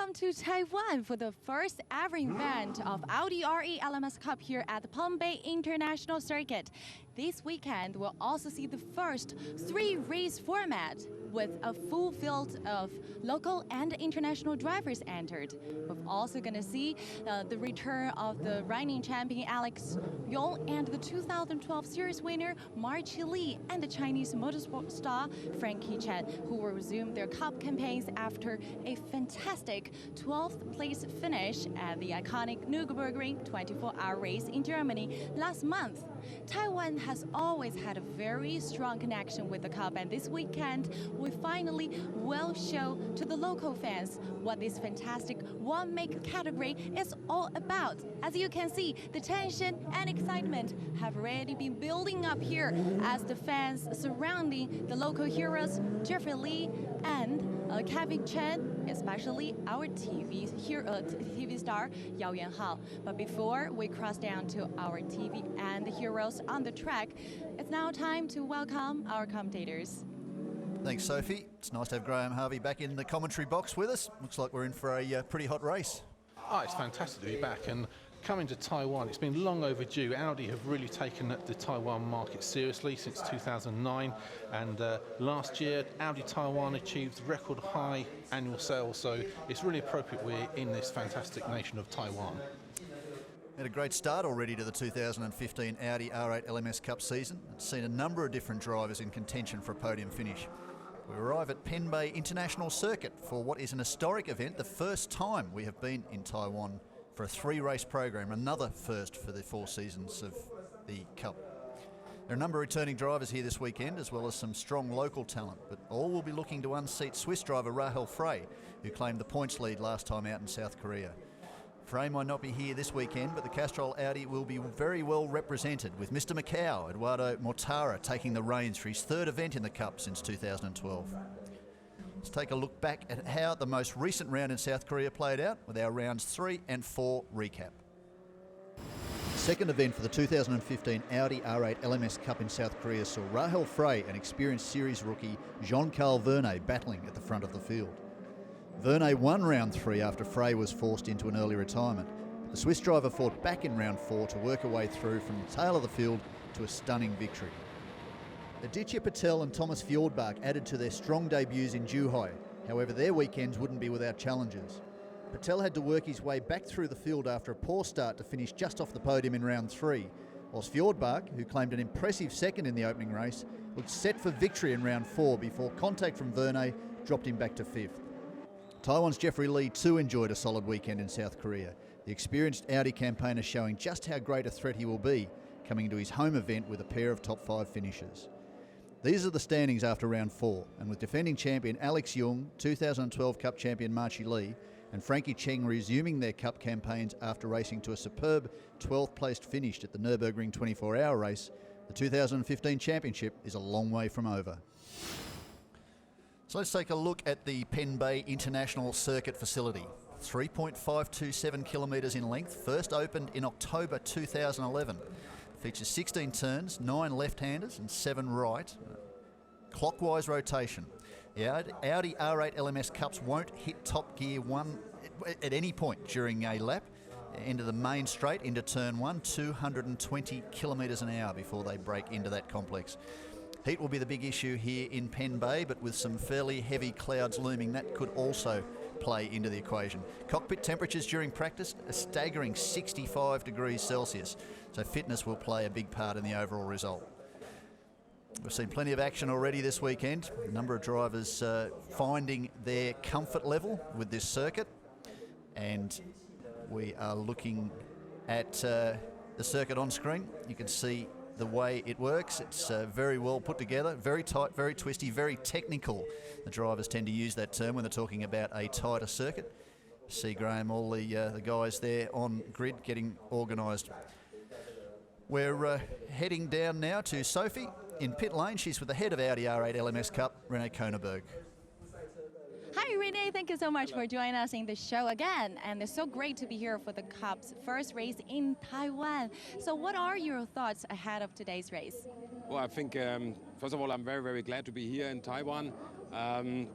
welcome to Taiwan for the first ever event of Audi RE LMS Cup here at the Palm Bay International Circuit. This weekend, we'll also see the first 3-race format with a full field of local and international drivers entered. We're also going to see the return of the reigning champion Alex Yong and the 2012 series winner Marchi Li and the Chinese motorsport star Frankie Chen, who will resume their cup campaigns after a fantastic 12th place finish at the iconic Nürburgring 24-hour race in Germany last month. Taiwan has always had a very strong connection with the cup, and this weekend we finally will show to the local fans what this fantastic one-make category is all about. As you can see, the tension and excitement have already been building up here as the fans surrounding the local heroes Jeffrey Lee and Kevin Chen, especially our TV star Yao Yuanhao. But before we cross down to our TV and the heroes on the track, it's now time to welcome our commentators. Thanks, Sophie. It's nice to have Graham Harvey back in the commentary box with us. Looks like we're in for a pretty hot race. Oh, it's fantastic to be back and coming to Taiwan. It's been long overdue. Audi have really taken the Taiwan market seriously since 2009, and last year Audi Taiwan achieved record high annual sales, so it's really appropriate we're in this fantastic nation of Taiwan. Had a great start already to the 2015 Audi R8 LMS Cup season. It's seen a number of different drivers in contention for a podium finish. We arrive at Penn Bay International Circuit for what is an historic event, the first time we have been in Taiwan for a 3-race program, another first for the 4 seasons of the Cup. There are a number of returning drivers here this weekend, as well as some strong local talent, but all will be looking to unseat Swiss driver Rahel Frey, who claimed the points lead last time out in South Korea. Frey might not be here this weekend, but the Castrol Audi will be very well represented, with Mr. Macau, Eduardo Mortara, taking the reins for his 3rd event in the Cup since 2012. Let's take a look back at how the most recent round in South Korea played out with our rounds 3 and 4 recap. Second event for the 2015 Audi R8 LMS Cup in South Korea saw Rahel Frey and experienced series rookie Jean-Carl Vernet battling at the front of the field. Vernet won round 3 after Frey was forced into an early retirement. The Swiss driver fought back in round 4 to work her way through from the tail of the field to a stunning victory. Aditya Patel and Thomas Fjordbach added to their strong debuts in Zhuhai. However, their weekends wouldn't be without challenges. Patel had to work his way back through the field after a poor start to finish just off the podium in round 3, whilst Fjordbach, who claimed an impressive second in the opening race, looked set for victory in round 4 before contact from Vernet dropped him back to 5th. Taiwan's Jeffrey Lee too enjoyed a solid weekend in South Korea, the experienced Audi campaigner showing just how great a threat he will be, coming into his home event with a pair of top 5 finishes. These are the standings after round 4, and with defending champion Alex Yong, 2012 Cup champion Marchi Li, and Frankie Chen resuming their Cup campaigns after racing to a superb 12th placed finish at the Nürburgring 24-hour race, the 2015 championship is a long way from over. So let's take a look at the Penn Bay International Circuit facility. 3.527 kilometres in length, first opened in October 2011. Features 16 turns, 9 left-handers and 7 right. Clockwise rotation. The Audi R8 LMS Cups won't hit top gear 1 at any point during a lap. Into the main straight, into turn 1, 220 kilometres an hour before they break into that complex. Heat will be the big issue here in Penn Bay, but with some fairly heavy clouds looming, that could also play into the equation. Cockpit temperatures during practice, a staggering 65 degrees Celsius, so fitness will play a big part in the overall result. We've seen plenty of action already this weekend. A number of drivers finding their comfort level with this circuit, and we are looking at the circuit on screen. You can see the way it works. It's very well put together, very tight, very twisty, very technical. The drivers tend to use that term when they're talking about a tighter circuit. See, Graham, all the guys there on grid getting organised. We're heading down now to Sophie in pit lane. She's with the head of Audi R8 LMS Cup, Renee Konerberg. Hi Renee, thank you so much for joining us in the show again, and it's so great to be here for the Cup's first race in Taiwan. So what are your thoughts ahead of today's race? Well, I think first of all, I'm very, very glad to be here in Taiwan.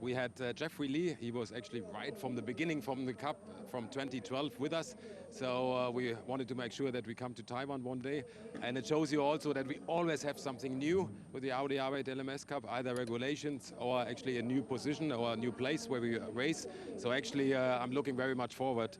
We had Jeffrey Lee. He was actually right from the beginning, from the Cup, from 2012 with us. So we wanted to make sure that we come to Taiwan one day. And it shows you also that we always have something new with the Audi R8 LMS Cup, either regulations or actually a new position or a new place where we race. So actually, I'm looking very much forward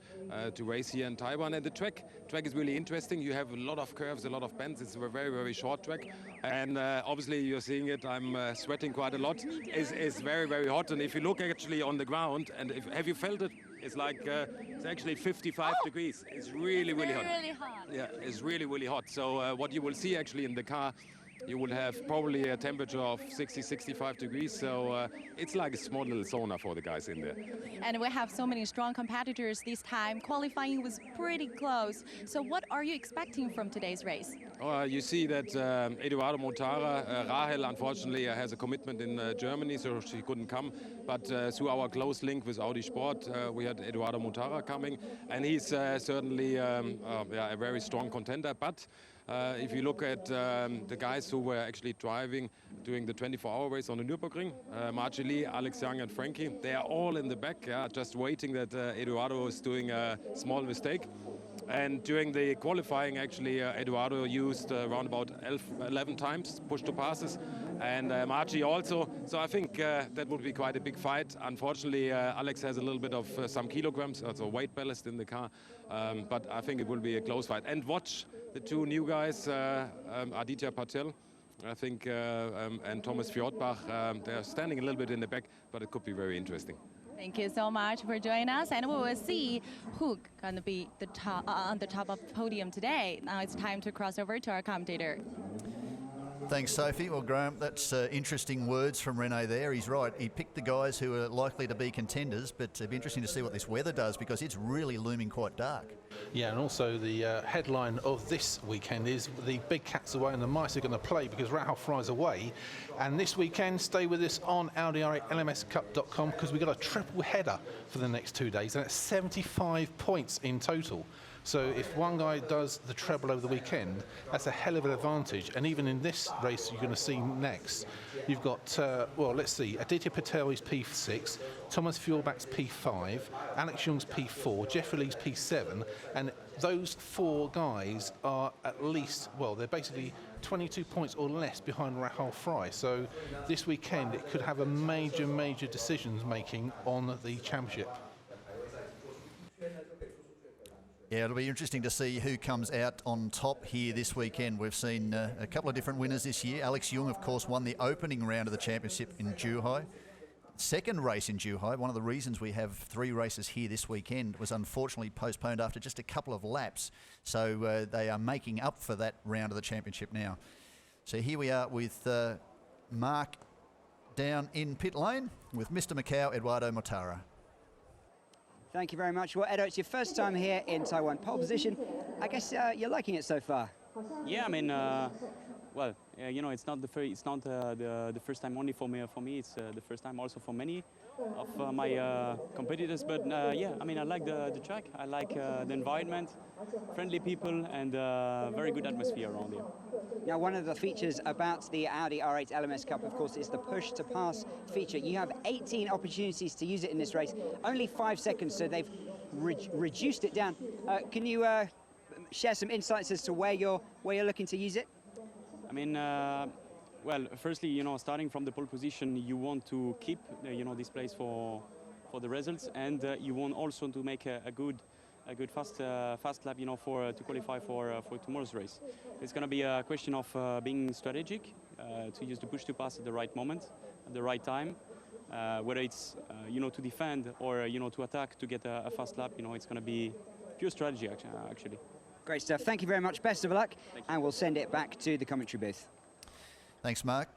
to race here in Taiwan. And the track is really interesting. You have a lot of curves, a lot of bends. It's a very, very short track. And obviously, you're seeing it. I'm sweating quite a lot. It's very, very hot. And if you look actually on the ground, and have you felt it? It's like, it's actually 55 degrees. It's really, really hot. Really hot. Yeah, it's really, really hot. So what you will see actually in the car, you will have probably a temperature of 60, 65 degrees. So it's like a small little sauna for the guys in there. And we have so many strong competitors this time. Qualifying was pretty close. So what are you expecting from today's race? You see that Eduardo Montara, Rahel unfortunately has a commitment in Germany, so she couldn't come. But through our close link with Audi Sport, we had Eduardo Montara coming, and he's certainly a very strong contender. But if you look at the guys who were actually driving during the 24-hour race on the Nürburgring, Marcelli, Alex Young and Frankie, they are all in the back, just waiting that Eduardo is doing a small mistake. And during the qualifying, actually, Eduardo used around about 11 times push-to-passes, and Marci also. So I think that would be quite a big fight. Unfortunately, Alex has a little bit of some kilograms, also weight ballast in the car, but I think it will be a close fight. And watch the two new guys, Aditya Patel, I think, and Thomas Fjordbach. They're standing a little bit in the back, but it could be very interesting. Thank you so much for joining us, and we will see who's going to be the top, on the top of the podium today. Now it's time to cross over to our commentator. Thanks, Sophie. Well, Graham, that's interesting words from Rene there. He's right. He picked the guys who are likely to be contenders, but it'd be interesting to see what this weather does because it's really looming quite dark. Yeah, and also the headline of this weekend is the big cats away and the mice are going to play because Rahal flies away. And this weekend, stay with us on Audi R8 LMScup.com because we've got a triple header for the next 2 days, and it's 75 points in total. So if one guy does the treble over the weekend, that's a hell of an advantage. And even in this race you're going to see next, you've got, well, let's see, Aditya Patel is P6, Thomas Fjordbach's P5, Alex Young's P4, Jeffrey Lee's P7, and those four guys are at least, well, they're basically 22 points or less behind Rahal Fry. So this weekend it could have a major decisions making on the championship. Yeah, it'll be interesting to see who comes out on top here this weekend. We've seen a couple of different winners this year. Alex Young, of course, won the opening round of the championship in Zhuhai. Second race in Zhuhai. One of the reasons we have 3 races here this weekend was unfortunately postponed after just a couple of laps. So they are making up for that round of the championship now. So here we are with Mark down in pit lane with Mr. Macau, Eduardo Montara. Thank you very much. Well, Edo, it's your first time here in Taiwan. Pole position. I guess you're liking it so far. Yeah, I mean, well, you know, it's not the first time only for me. It's the first time also for many of my competitors. But yeah, I mean, I like the track. I like the environment, friendly people, and very good atmosphere around here. Now, one of the features about the Audi R8 LMS Cup, of course, is the push-to-pass feature. You have 18 opportunities to use it in this race, only 5 seconds, so they've reduced it down. Can you share some insights as to where you're looking to use it? I mean, well, firstly, you know, starting from the pole position, you want to keep, you know, this place for the results, and you want also to make a good fast lap, you know, to qualify for tomorrow's race. It's going to be a question of being strategic, to use the push to pass at the right moment, at the right time. Whether it's you know, to defend or you know, to attack to get a fast lap, you know, it's going to be pure strategy actually. Great stuff. Thank you very much. Best of luck, and we'll send it back to the commentary booth. Thanks, Mark.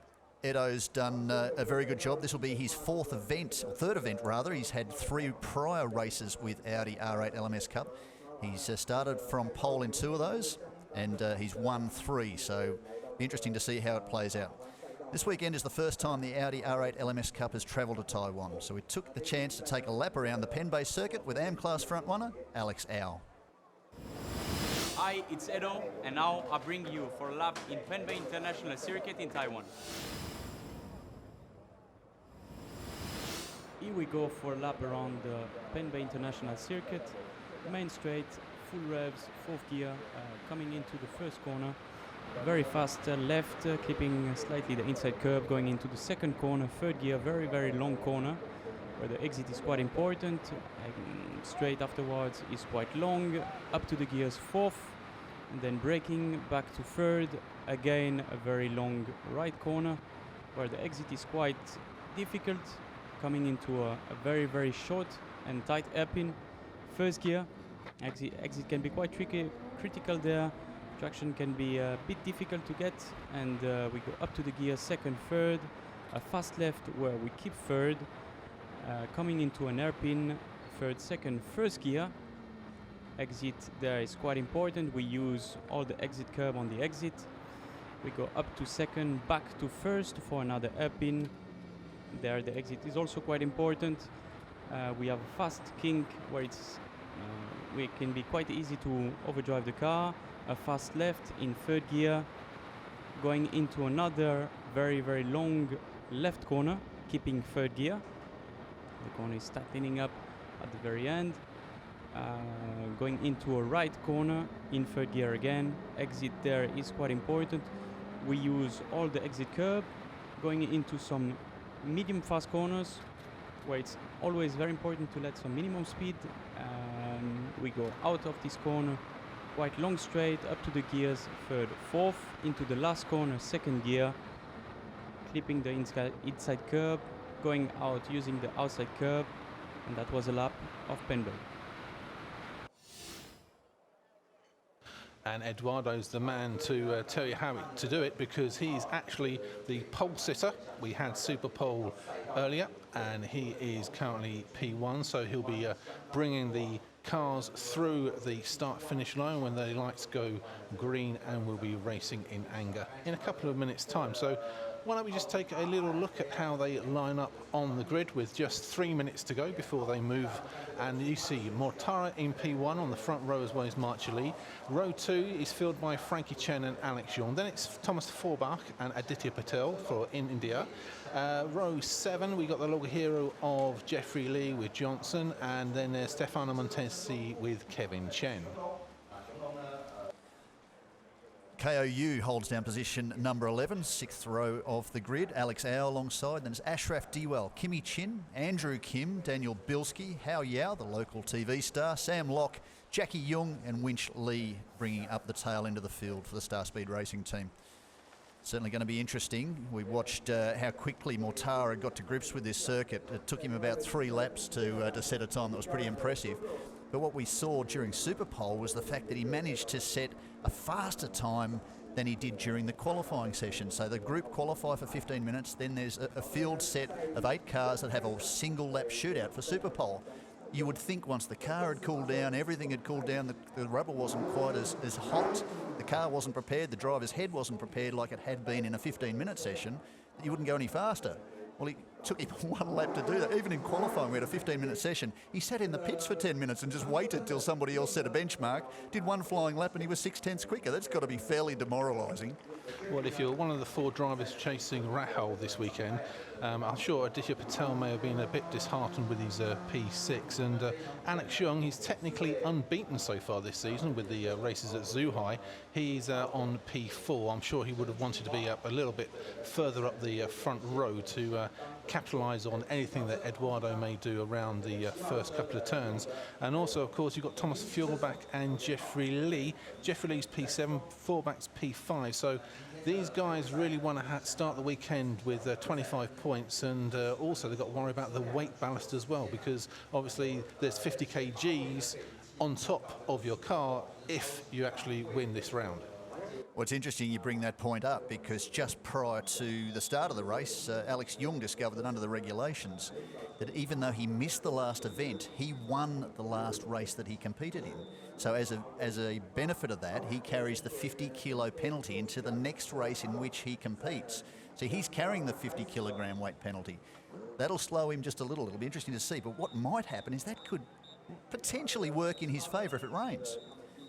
Edo's done a very good job. This will be his third event rather. He's had 3 prior races with Audi R8 LMS Cup. He's started from pole in 2 of those, and he's won 3, so be interesting to see how it plays out. This weekend is the first time the Audi R8 LMS Cup has travelled to Taiwan, so we took the chance to take a lap around the Penbay circuit with AM-Class frontrunner Alex Au. Hi, it's Edo, and now I bring you for a lap in Penbay International Circuit in Taiwan. we go for a lap around the Penn Bay International Circuit. Main straight, full revs, fourth gear, coming into the first corner. Very fast left, clipping slightly the inside curb, going into the second corner. Third gear, very, very long corner, where the exit is quite important. Straight afterwards is quite long, up to the gears fourth, and then braking back to third. Again, a very long right corner, where the exit is quite difficult, coming into a very, very short and tight hairpin. First gear, exit can be quite critical there. Traction can be a bit difficult to get, and we go up to the gear second, third, a fast left where we keep third, coming into an hairpin, third, second, first gear. Exit there is quite important. We use all the exit curb on the exit. We go up to second, back to first for another hairpin. There the exit is also quite important. We have a fast kink where it can be quite easy to overdrive the car. A fast left in third gear, going into another very, very long left corner, keeping third gear. The corner is tightening up at the very end. Going into a right corner in third gear again. Exit there is quite important. We use all the exit curb, going into some medium fast corners, where it's always very important to let some minimum speed. We go out of this corner, quite long straight, up to the gears, third, fourth, into the last corner, second gear, clipping the inside curb, going out using the outside curb, and that was a lap of Penn Bay. And Eduardo's the man to tell you how to do it, because he's actually the pole sitter. We had Super Pole earlier, and he is currently P1, so he'll be bringing the cars through the start-finish line when the lights go green, and we'll be racing in anger in a couple of minutes' time. So why don't we just take a little look at how they line up on the grid with just 3 minutes to go before they move. And you see Mortara in P1 on the front row, as well as Marchali. Row 2 is filled by Frankie Chen and Alex Young. Then it's Thomas Forbach and Aditya Patel in India. Row 7, we got the local hero of Jeffrey Lee with Johnson, and then there's Stefano Montesi with Kevin Chen. KOU holds down position number 11, sixth row of the grid. Alex Au alongside. Then it's Ashraf Diwal, Kimmy Chin, Andrew Kim, Daniel Bilski, Hao Yao, the local TV star, Sam Locke, Jackie Young and Winch Lee bringing up the tail end of the field for the Star Speed Racing team. Certainly going to be interesting. We watched how quickly Mortara got to grips with this circuit. It took him about 3 laps to set a time that was pretty impressive. But what we saw during Super Pole was the fact that he managed to set a faster time than he did during the qualifying session. So the group qualify for 15 minutes, then there's a field set of 8 cars that have a single lap shootout for Super Pole. You would think once the car had cooled down, everything had cooled down, the rubber wasn't quite as hot, the car wasn't prepared, the driver's head wasn't prepared like it had been in a 15-minute session, that you wouldn't go any faster. Well, it took him 1 lap to do that. Even in qualifying, we had a 15-minute session. He sat in the pits for 10 minutes and just waited till somebody else set a benchmark, did 1 flying lap, and he was 6/10 quicker. That's got to be fairly demoralising. Well, if you're one of the 4 drivers chasing Rahul this weekend, I'm sure Aditya Patel may have been a bit disheartened with his P6. And Alex Young, he's technically unbeaten so far this season with the races at Zhuhai. He's on P4. I'm sure he would have wanted to be up a little bit further up the front row to capitalise on anything that Eduardo may do around the first couple of turns. And also, of course, you've got Thomas Fjordbach and Jeffrey Lee. Jeffrey Lee's P7, Fjordbach's P5. So these guys really want to start the weekend with 25 points, and also they've got to worry about the weight ballast as well, because obviously there's 50 kgs on top of your car if you actually win this round. Well, it's interesting you bring that point up, because just prior to the start of the race, Alex Young discovered that under the regulations, that even though he missed the last event, he won the last race that he competed in. So as a benefit of that, he carries the 50-kilo penalty into the next race in which he competes. So he's carrying the 50-kilogram weight penalty. That'll slow him just a little. It'll be interesting to see. But what might happen is that could potentially work in his favour if it rains.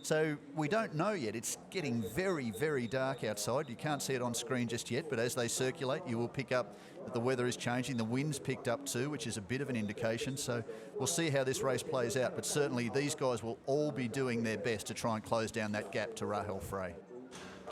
So we don't know yet. It's getting very, very dark outside. You can't see it on screen just yet, but as they circulate, you will pick up that the weather is changing. The wind's picked up too, which is a bit of an indication. So we'll see how this race plays out, but certainly these guys will all be doing their best to try and close down that gap to Rahel Frey.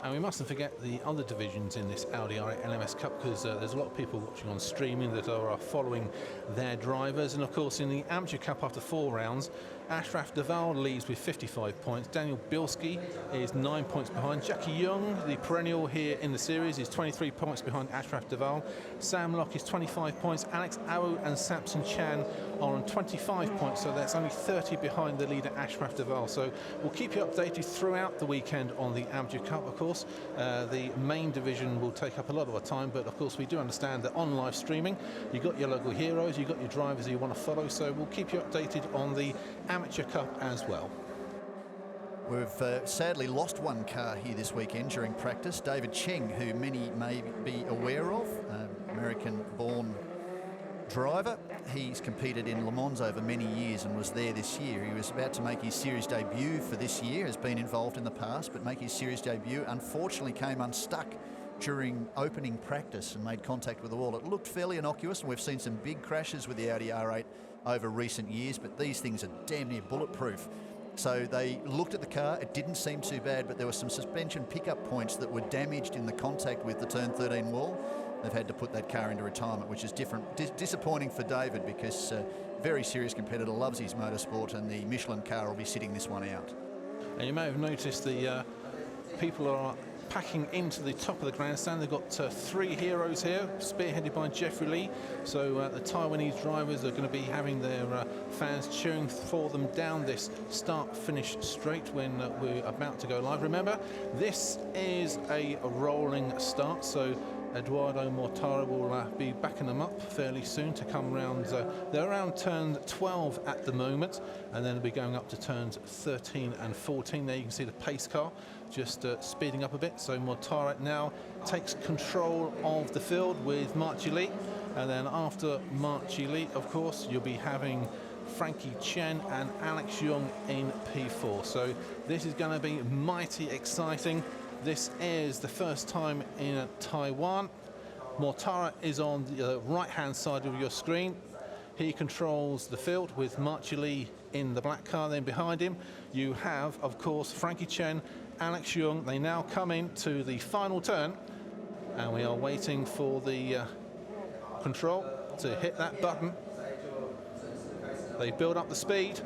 And we mustn't forget the other divisions in this Audi R8 LMS Cup, because there's a lot of people watching on streaming that are following their drivers. And of course, in the Amateur Cup after 4 rounds, Ashraf Deval leads with 55 points. Daniel Bilski is 9 points behind. Jackie Young, the perennial here in the series, is 23 points behind Ashraf Deval. Sam Locke is 25 points. Alex Awu and Samson Chan are on 25 points, so that's only 30 behind the leader Ashraf Deval. So we'll keep you updated throughout the weekend on the Amateur Cup, of course. The main division will take up a lot of our time, but of course we do understand that on live streaming, you've got your local heroes, you've got your drivers you want to follow, so we'll keep you updated on the Amateur Cup as well. We've sadly lost one car here this weekend during practice. David Cheng, who many may be aware of, American-born driver. He's competed in Le Mans over many years and was there this year. He was about to make his series debut for this year, has been involved in the past, but make his series debut, unfortunately came unstuck during opening practice and made contact with the wall. It looked fairly innocuous, and we've seen some big crashes with the Audi R8 over recent years, but these things are damn near bulletproof. So they looked at the car, it didn't seem too bad, but there were some suspension pickup points that were damaged in the contact with the turn 13 wall. They've had to put that car into retirement, which is disappointing for David, because very serious competitor, loves his motorsport, and the Michelin car will be sitting this one out. And you may have noticed the people are packing into the top of the grandstand. They've got 3 heroes here, spearheaded by Jeffrey Lee. So the Taiwanese drivers are going to be having their fans cheering for them down this start-finish straight when we're about to go live. Remember, this is a rolling start, so Eduardo Mortara will be backing them up fairly soon to come round. They're around turn 12 at the moment, and then they'll be going up to turns 13 and 14. There you can see the pace car just speeding up a bit. So Mortara now takes control of the field with Marchi Lee, and then after Marchi Lee, of course, you'll be having Frankie Chen and Alex Young in P4. So this is going to be mighty exciting. This is the first time in Taiwan. Mortara is on the right-hand side of your screen. He controls the field with Marchi Lee in the black car. Then behind him, you have, of course, Frankie Chen, Alex Young. They now come into the final turn, and we are waiting for the control to hit that button. They build up the speed.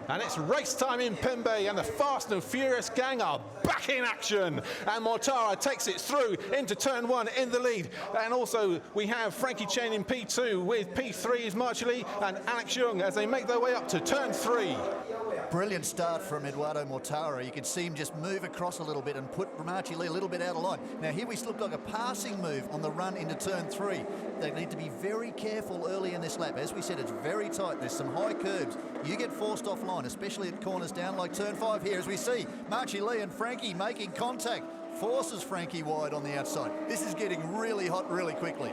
And it's race time in Pembe, and the Fast and Furious gang are back in action. And Mortara takes it through into turn 1 in the lead. And also we have Frankie Chen in P2 with P3 is Marchi Lee and Alex Young as they make their way up to turn 3. Brilliant start from Eduardo Mortara. You can see him just move across a little bit and put Marchi Lee a little bit out of line. Now here we look like a passing move on the run into turn 3. They need to be very careful early in this lap. As we said, it's very tight. There's some high curbs. You get forced offline, especially at corners down like turn 5 here, as we see Marchi Lee and Frankie making contact. Forces Frankie wide on the outside. This is getting really hot really quickly.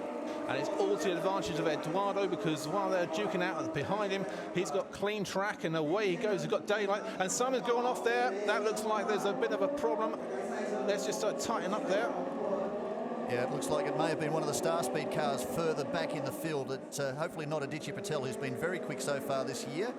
And it's all to the advantage of Eduardo, because while they're duking out behind him, he's got clean track, and away he goes. He's got daylight, and Simon's going off there. That looks like there's a bit of a problem. Let's just tighten up there. Yeah, it looks like it may have been one of the Star Speed cars further back in the field. It's hopefully not Aditya Patel, who's been very quick so far this year.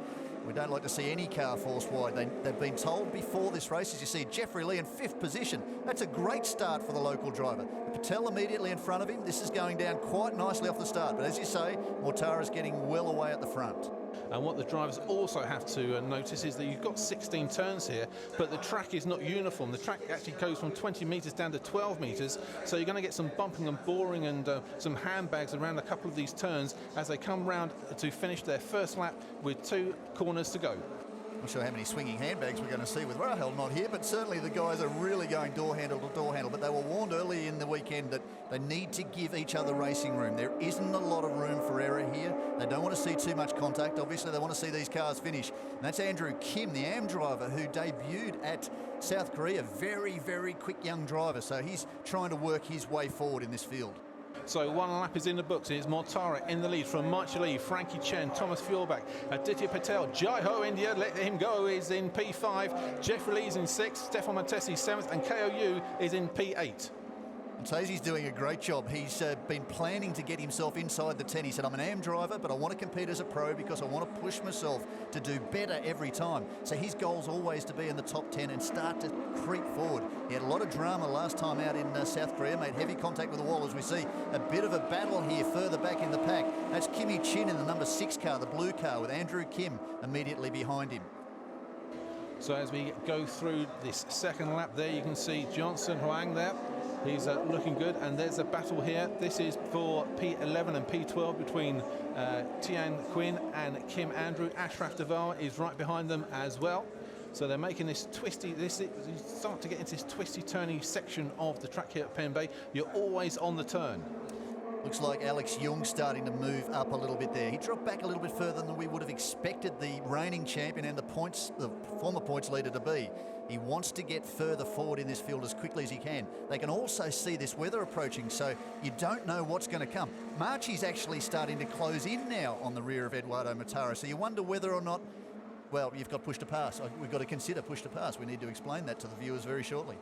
We don't like to see any car forced wide. They've been told before this race, as you see, Jeffrey Lee in 5th position. That's a great start for the local driver. Patel immediately in front of him. This is going down quite nicely off the start. But as you say, Mortara's getting well away at the front. And what the drivers also have to notice is that you've got 16 turns here, but the track is not uniform. The track actually goes from 20 metres down to 12 metres, so you're going to get some bumping and boring and some handbags around a couple of these turns as they come round to finish their first lap with 2 corners to go. I'm not sure how many swinging handbags we're going to see with Rahel not here, but certainly the guys are really going door handle to door handle. But they were warned early in the weekend that they need to give each other racing room. There isn't a lot of room for error here. They don't want to see too much contact. Obviously, they want to see these cars finish. And that's Andrew Kim, the AM driver, who debuted at South Korea. Very, very quick young driver. So he's trying to work his way forward in this field. So one lap is in the books. It's Mortara in the lead from Marchali, Frankie Chen, Thomas Fjordbach, Aditya Patel, Jai Ho India, let him go, is in P5. Jeffrey Lee's in 6th, Stefan Matesi 7th, and KOU is in P8. And Tazy's doing a great job. He's been planning to get himself inside the 10. He said, I'm an AM driver, but I want to compete as a pro because I want to push myself to do better every time. So his goal's always to be in the top 10 and start to creep forward. He had a lot of drama last time out in South Korea, made heavy contact with the wall, as we see a bit of a battle here further back in the pack. That's Kimmy Chin in the number 6 car, the blue car, with Andrew Kim immediately behind him. So as we go through this second lap there, you can see Johnson Huang there. He's looking good, and there's a battle here. This is for P11 and P12 between Tian Quinn and Kim Andrew. Ashraf Deval is right behind them as well. So they're making this twisty, you start to get into this twisty, turny section of the track here at Pen Bay. You're always on the turn. Looks like Alex Jung starting to move up a little bit there. He dropped back a little bit further than we would have expected the reigning champion and the former points leader to be. He wants to get further forward in this field as quickly as he can. They can also see this weather approaching, so you don't know what's going to come. Marchi's actually starting to close in now on the rear of Eduardo Matara, so you wonder whether or not, well, you've got push to pass. We've got to consider push to pass. We need to explain that to the viewers very shortly.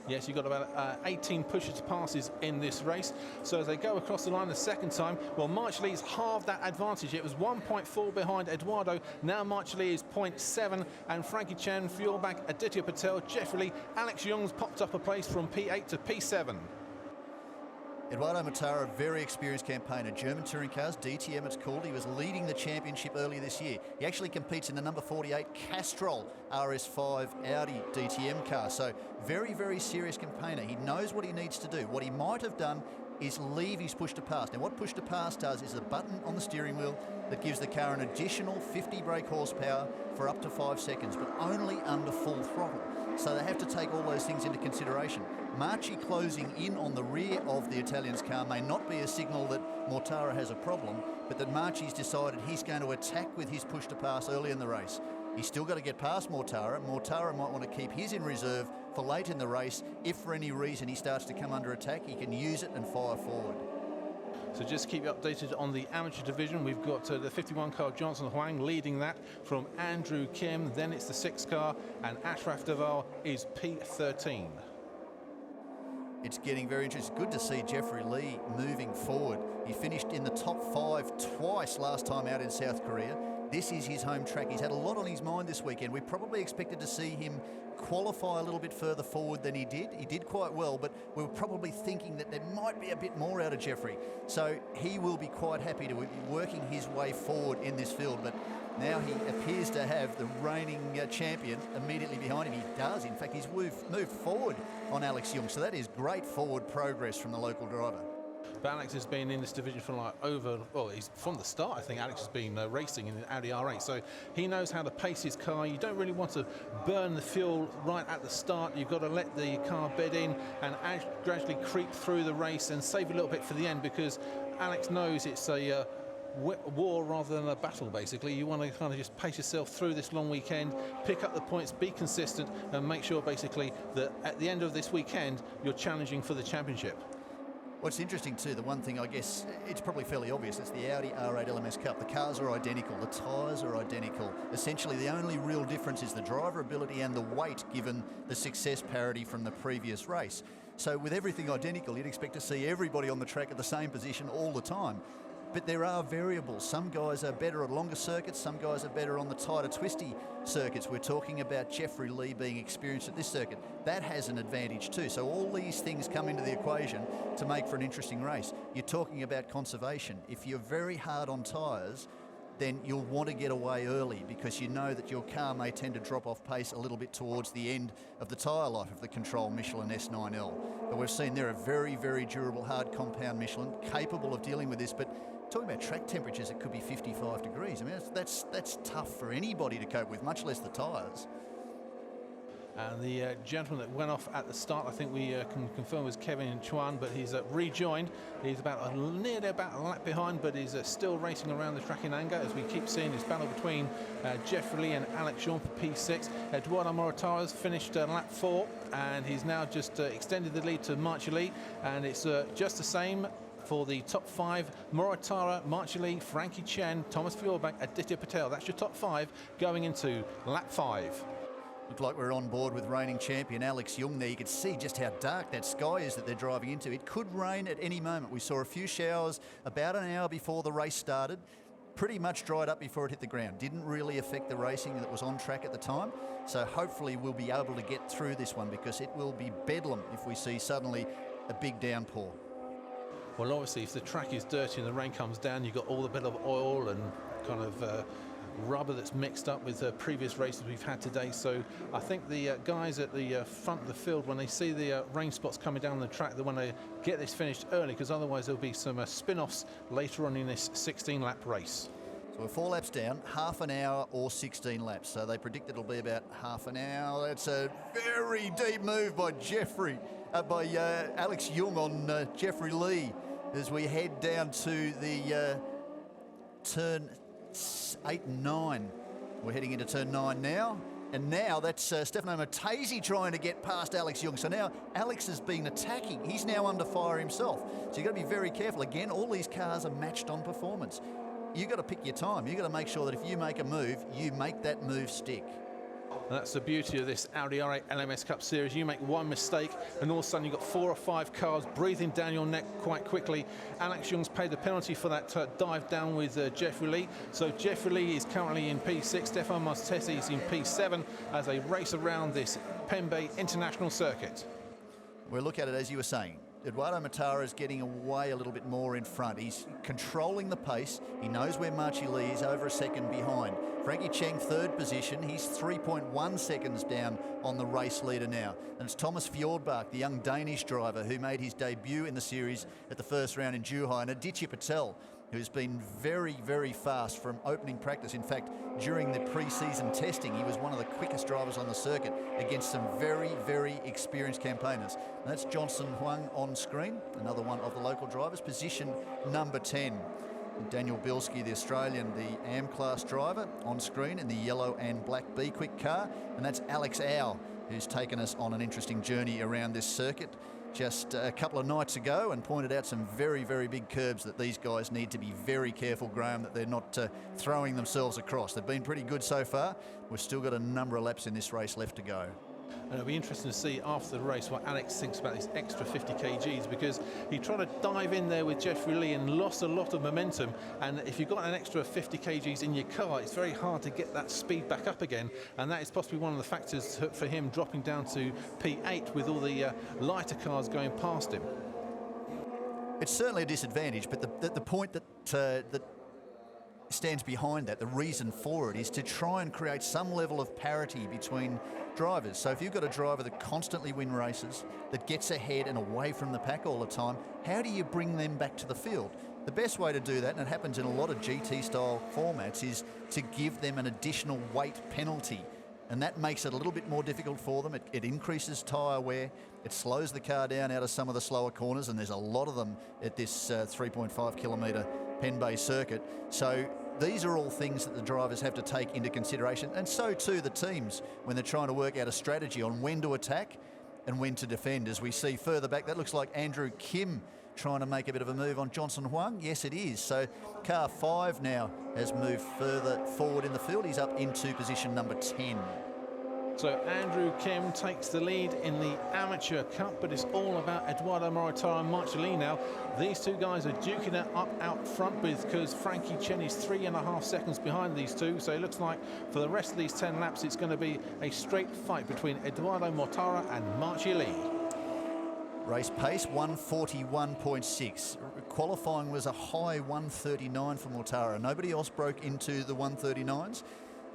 Yes, you've got about 18 pushes to passes in this race. So as they go across the line the second time, well, March Lee's halved that advantage. It was 1.4 behind Eduardo. Now March Lee is 0.7, and Frankie Chen, Fjordbach, Aditya Patel, Jeffrey Lee, Alex Young's popped up a place from P8 to P7. Eduardo Matara, very experienced campaigner. German touring cars, DTM it's called. He was leading the championship earlier this year. He actually competes in the number 48 Castrol RS5 Audi DTM car. So very, very serious campaigner. He knows what he needs to do. What he might have done is leave his push to pass. Now what push to pass does is a button on the steering wheel that gives the car an additional 50 brake horsepower for up to 5 seconds, but only under full throttle. So they have to take all those things into consideration. Marchi closing in on the rear of the Italian's car may not be a signal that Mortara has a problem, but that Marchi's decided he's going to attack with his push to pass early in the race. He's still got to get past Mortara. Mortara might want to keep his in reserve for late in the race. If for any reason he starts to come under attack, he can use it and fire forward. So just keep you updated on the amateur division. We've got the 51 car Johnson Huang leading that from Andrew Kim. Then it's the 6 car, and Ashraf Deval is P13. It's getting very interesting. Good to see Jeffrey Lee moving forward. He finished in the top 5 twice last time out in South Korea. This is his home track. He's had a lot on his mind this weekend. We probably expected to see him qualify a little bit further forward than he did. He did quite well, but we were probably thinking that there might be a bit more out of Jeffrey. So he will be quite happy to be working his way forward in this field. But now he appears to have the reigning champion immediately behind him. He does. In fact, he's moved forward on Alex Jung. So that is great forward progress from the local driver. But Alex has been in this division for he's from the start. I think Alex has been racing in the Audi R8, so he knows how to pace his car. You don't really want to burn the fuel right at the start. You've got to let the car bed in and gradually creep through the race and save a little bit for the end, because Alex knows it's a war rather than a battle, basically. You want to kind of just pace yourself through this long weekend, pick up the points, be consistent, and make sure basically that at the end of this weekend you're challenging for the championship. What's interesting too, the one thing I guess, it's probably fairly obvious, it's the Audi R8 LMS Cup. The cars are identical, the tyres are identical. Essentially the only real difference is the driver ability and the weight, given the success parity from the previous race. So with everything identical, you'd expect to see everybody on the track at the same position all the time. But there are variables. Some guys are better at longer circuits, some guys are better on the tighter, twisty circuits. We're talking about Jeffrey Lee being experienced at this circuit. That has an advantage too. So all these things come into the equation to make for an interesting race. You're talking about conservation. If you're very hard on tyres, then you'll want to get away early, because you know that your car may tend to drop off pace a little bit towards the end of the tyre life of the Control Michelin S9L. But we've seen they're a very, very durable, hard compound Michelin, capable of dealing with this. But talking about track temperatures, it could be 55 degrees. I mean, that's tough for anybody to cope with, much less the tyres. And the gentleman that went off at the start, I think we can confirm, was Kevin Chuan, but he's rejoined. He's nearly about a lap behind, but he's still racing around the track in anger, as we keep seeing this battle between Jeffrey Lee and Alex Jean for P6. Eduardo Mortara's finished lap 4, and he's now just extended the lead to Marchi Lee, and it's just the same for the top 5. Morotara, Marchili, Frankie Chen, Thomas Fjordbank, Aditya Patel. That's your top 5 going into lap 5. Looked like we're on board with reigning champion Alex Young there. You could see just how dark that sky is that they're driving into. It could rain at any moment. We saw a few showers about an hour before the race started. Pretty much dried up before it hit the ground. Didn't really affect the racing that was on track at the time. So hopefully we'll be able to get through this one, because it will be bedlam if we see suddenly a big downpour. Well, obviously, if the track is dirty and the rain comes down, you've got all the bit of oil and kind of rubber that's mixed up with previous races we've had today. So I think the guys at the front of the field, when they see the rain spots coming down the track, they want to get this finished early, because otherwise there'll be some spin-offs later on in this 16-lap race. So we're 4 laps down, half an hour or 16 laps. So they predict it'll be about half an hour. That's a very deep move by Alex Young on Jeffrey Lee as we head down to the turn 8 and 9. We're heading into turn 9 now. And now that's Stefano Matesi trying to get past Alex Young. So now Alex has been attacking. He's now under fire himself. So you've got to be very careful. Again, all these cars are matched on performance. You've got to pick your time. You've got to make sure that if you make a move, you make that move stick. That's the beauty of this Audi R8 LMS Cup Series. You make one mistake and all of a sudden you've got 4 or 5 cars breathing down your neck quite quickly. Alex Young's paid the penalty for that dive down with Jeffrey Lee. So Jeffrey Lee is currently in P6. Stefano Matesi is in P7 as they race around this Pembe International Circuit. We'll look at it as you were saying. Eduardo Mortara is getting away a little bit more in front. He's controlling the pace. He knows where Marchili is, over a second behind. Frankie Cheng, 3rd position. He's 3.1 seconds down on the race leader now. And it's Thomas Fjordbach, the young Danish driver who made his debut in the series at the first round in Zhuhai, and Aditya Patel, who's been very, very fast from opening practice. In fact, during the pre-season testing, he was one of the quickest drivers on the circuit against some very, very experienced campaigners. And that's Johnson Huang on screen, another one of the local drivers, position number 10. Daniel Bilski, the Australian, the AM-class driver, on screen in the yellow and black B-Quick car. And that's Alex Au, who's taken us on an interesting journey around this circuit just a couple of nights ago and pointed out some very, very big curbs that these guys need to be very careful, Graham, that they're not throwing themselves across. They've been pretty good so far. We've still got a number of laps in this race left to go. And it'll be interesting to see after the race what Alex thinks about this extra 50 kgs, because he tried to dive in there with Jeffrey Lee and lost a lot of momentum. And if you've got an extra 50 kgs in your car, it's very hard to get that speed back up again. And that is possibly one of the factors for him dropping down to P8 with all the lighter cars going past him. It's certainly a disadvantage, but the point that stands behind that, the reason for it, is to try and create some level of parity between drivers. So if you've got a driver that constantly wins races, that gets ahead and away from the pack all the time, how do you bring them back to the field? The best way to do that, and it happens in a lot of GT-style formats, is to give them an additional weight penalty. And that makes it a little bit more difficult for them. It increases tyre wear. It slows the car down out of some of the slower corners, and there's a lot of them at this 3.5 kilometre Pembe circuit. So these are all things that the drivers have to take into consideration, and so too the teams when they're trying to work out a strategy on when to attack and when to defend. As we see further back, that looks like Andrew Kim trying to make a bit of a move on Johnson Huang. Yes, it is. So car 5 now has moved further forward in the field. He's up into position number 10. So Andrew Kim takes the lead in the Amateur Cup, but it's all about Eduardo Morotara and Marchili now. These two guys are duking it up out front because Frankie Chen is 3.5 seconds behind these two. So it looks like for the rest of these 10 laps, it's going to be a straight fight between Eduardo Morotara and Marchili. Race pace 141.6. Qualifying was a high 139 for Mortara. Nobody else broke into the 139s.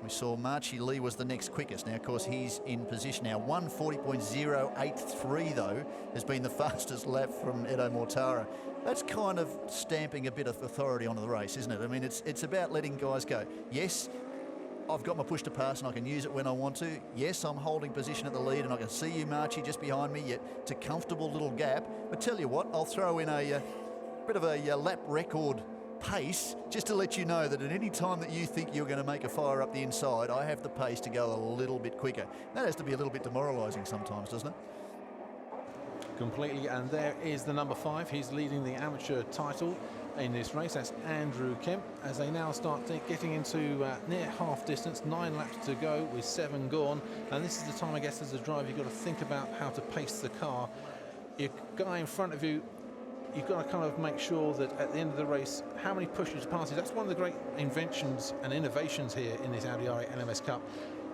We saw Marchili was the next quickest. Now, of course, he's in position now. 140.083, though, has been the fastest lap from Edo Mortara. That's kind of stamping a bit of authority onto the race, isn't it? I mean, it's about letting guys go. Yes, I've got my push to pass and I can use it when I want to. Yes, I'm holding position at the lead and I can see you, Marchie, just behind me. Yet it's a comfortable little gap. But tell you what, I'll throw in a bit of a lap record pace just to let you know that at any time that you think you're going to make a fire up the inside, I have the pace to go a little bit quicker. That has to be a little bit demoralising sometimes, doesn't it? completely. And there is the number 5. He's leading the amateur title in this race. That's Andrew Kemp, as they now start getting into near half distance. 9 laps to go with 7 gone. And this is the time, I guess, as a driver, you've got to think about how to pace the car. Your guy in front of you, you've got to kind of make sure that at the end of the race, how many pushes passes. That's one of the great inventions and innovations here in this Audi R8 LMS Cup.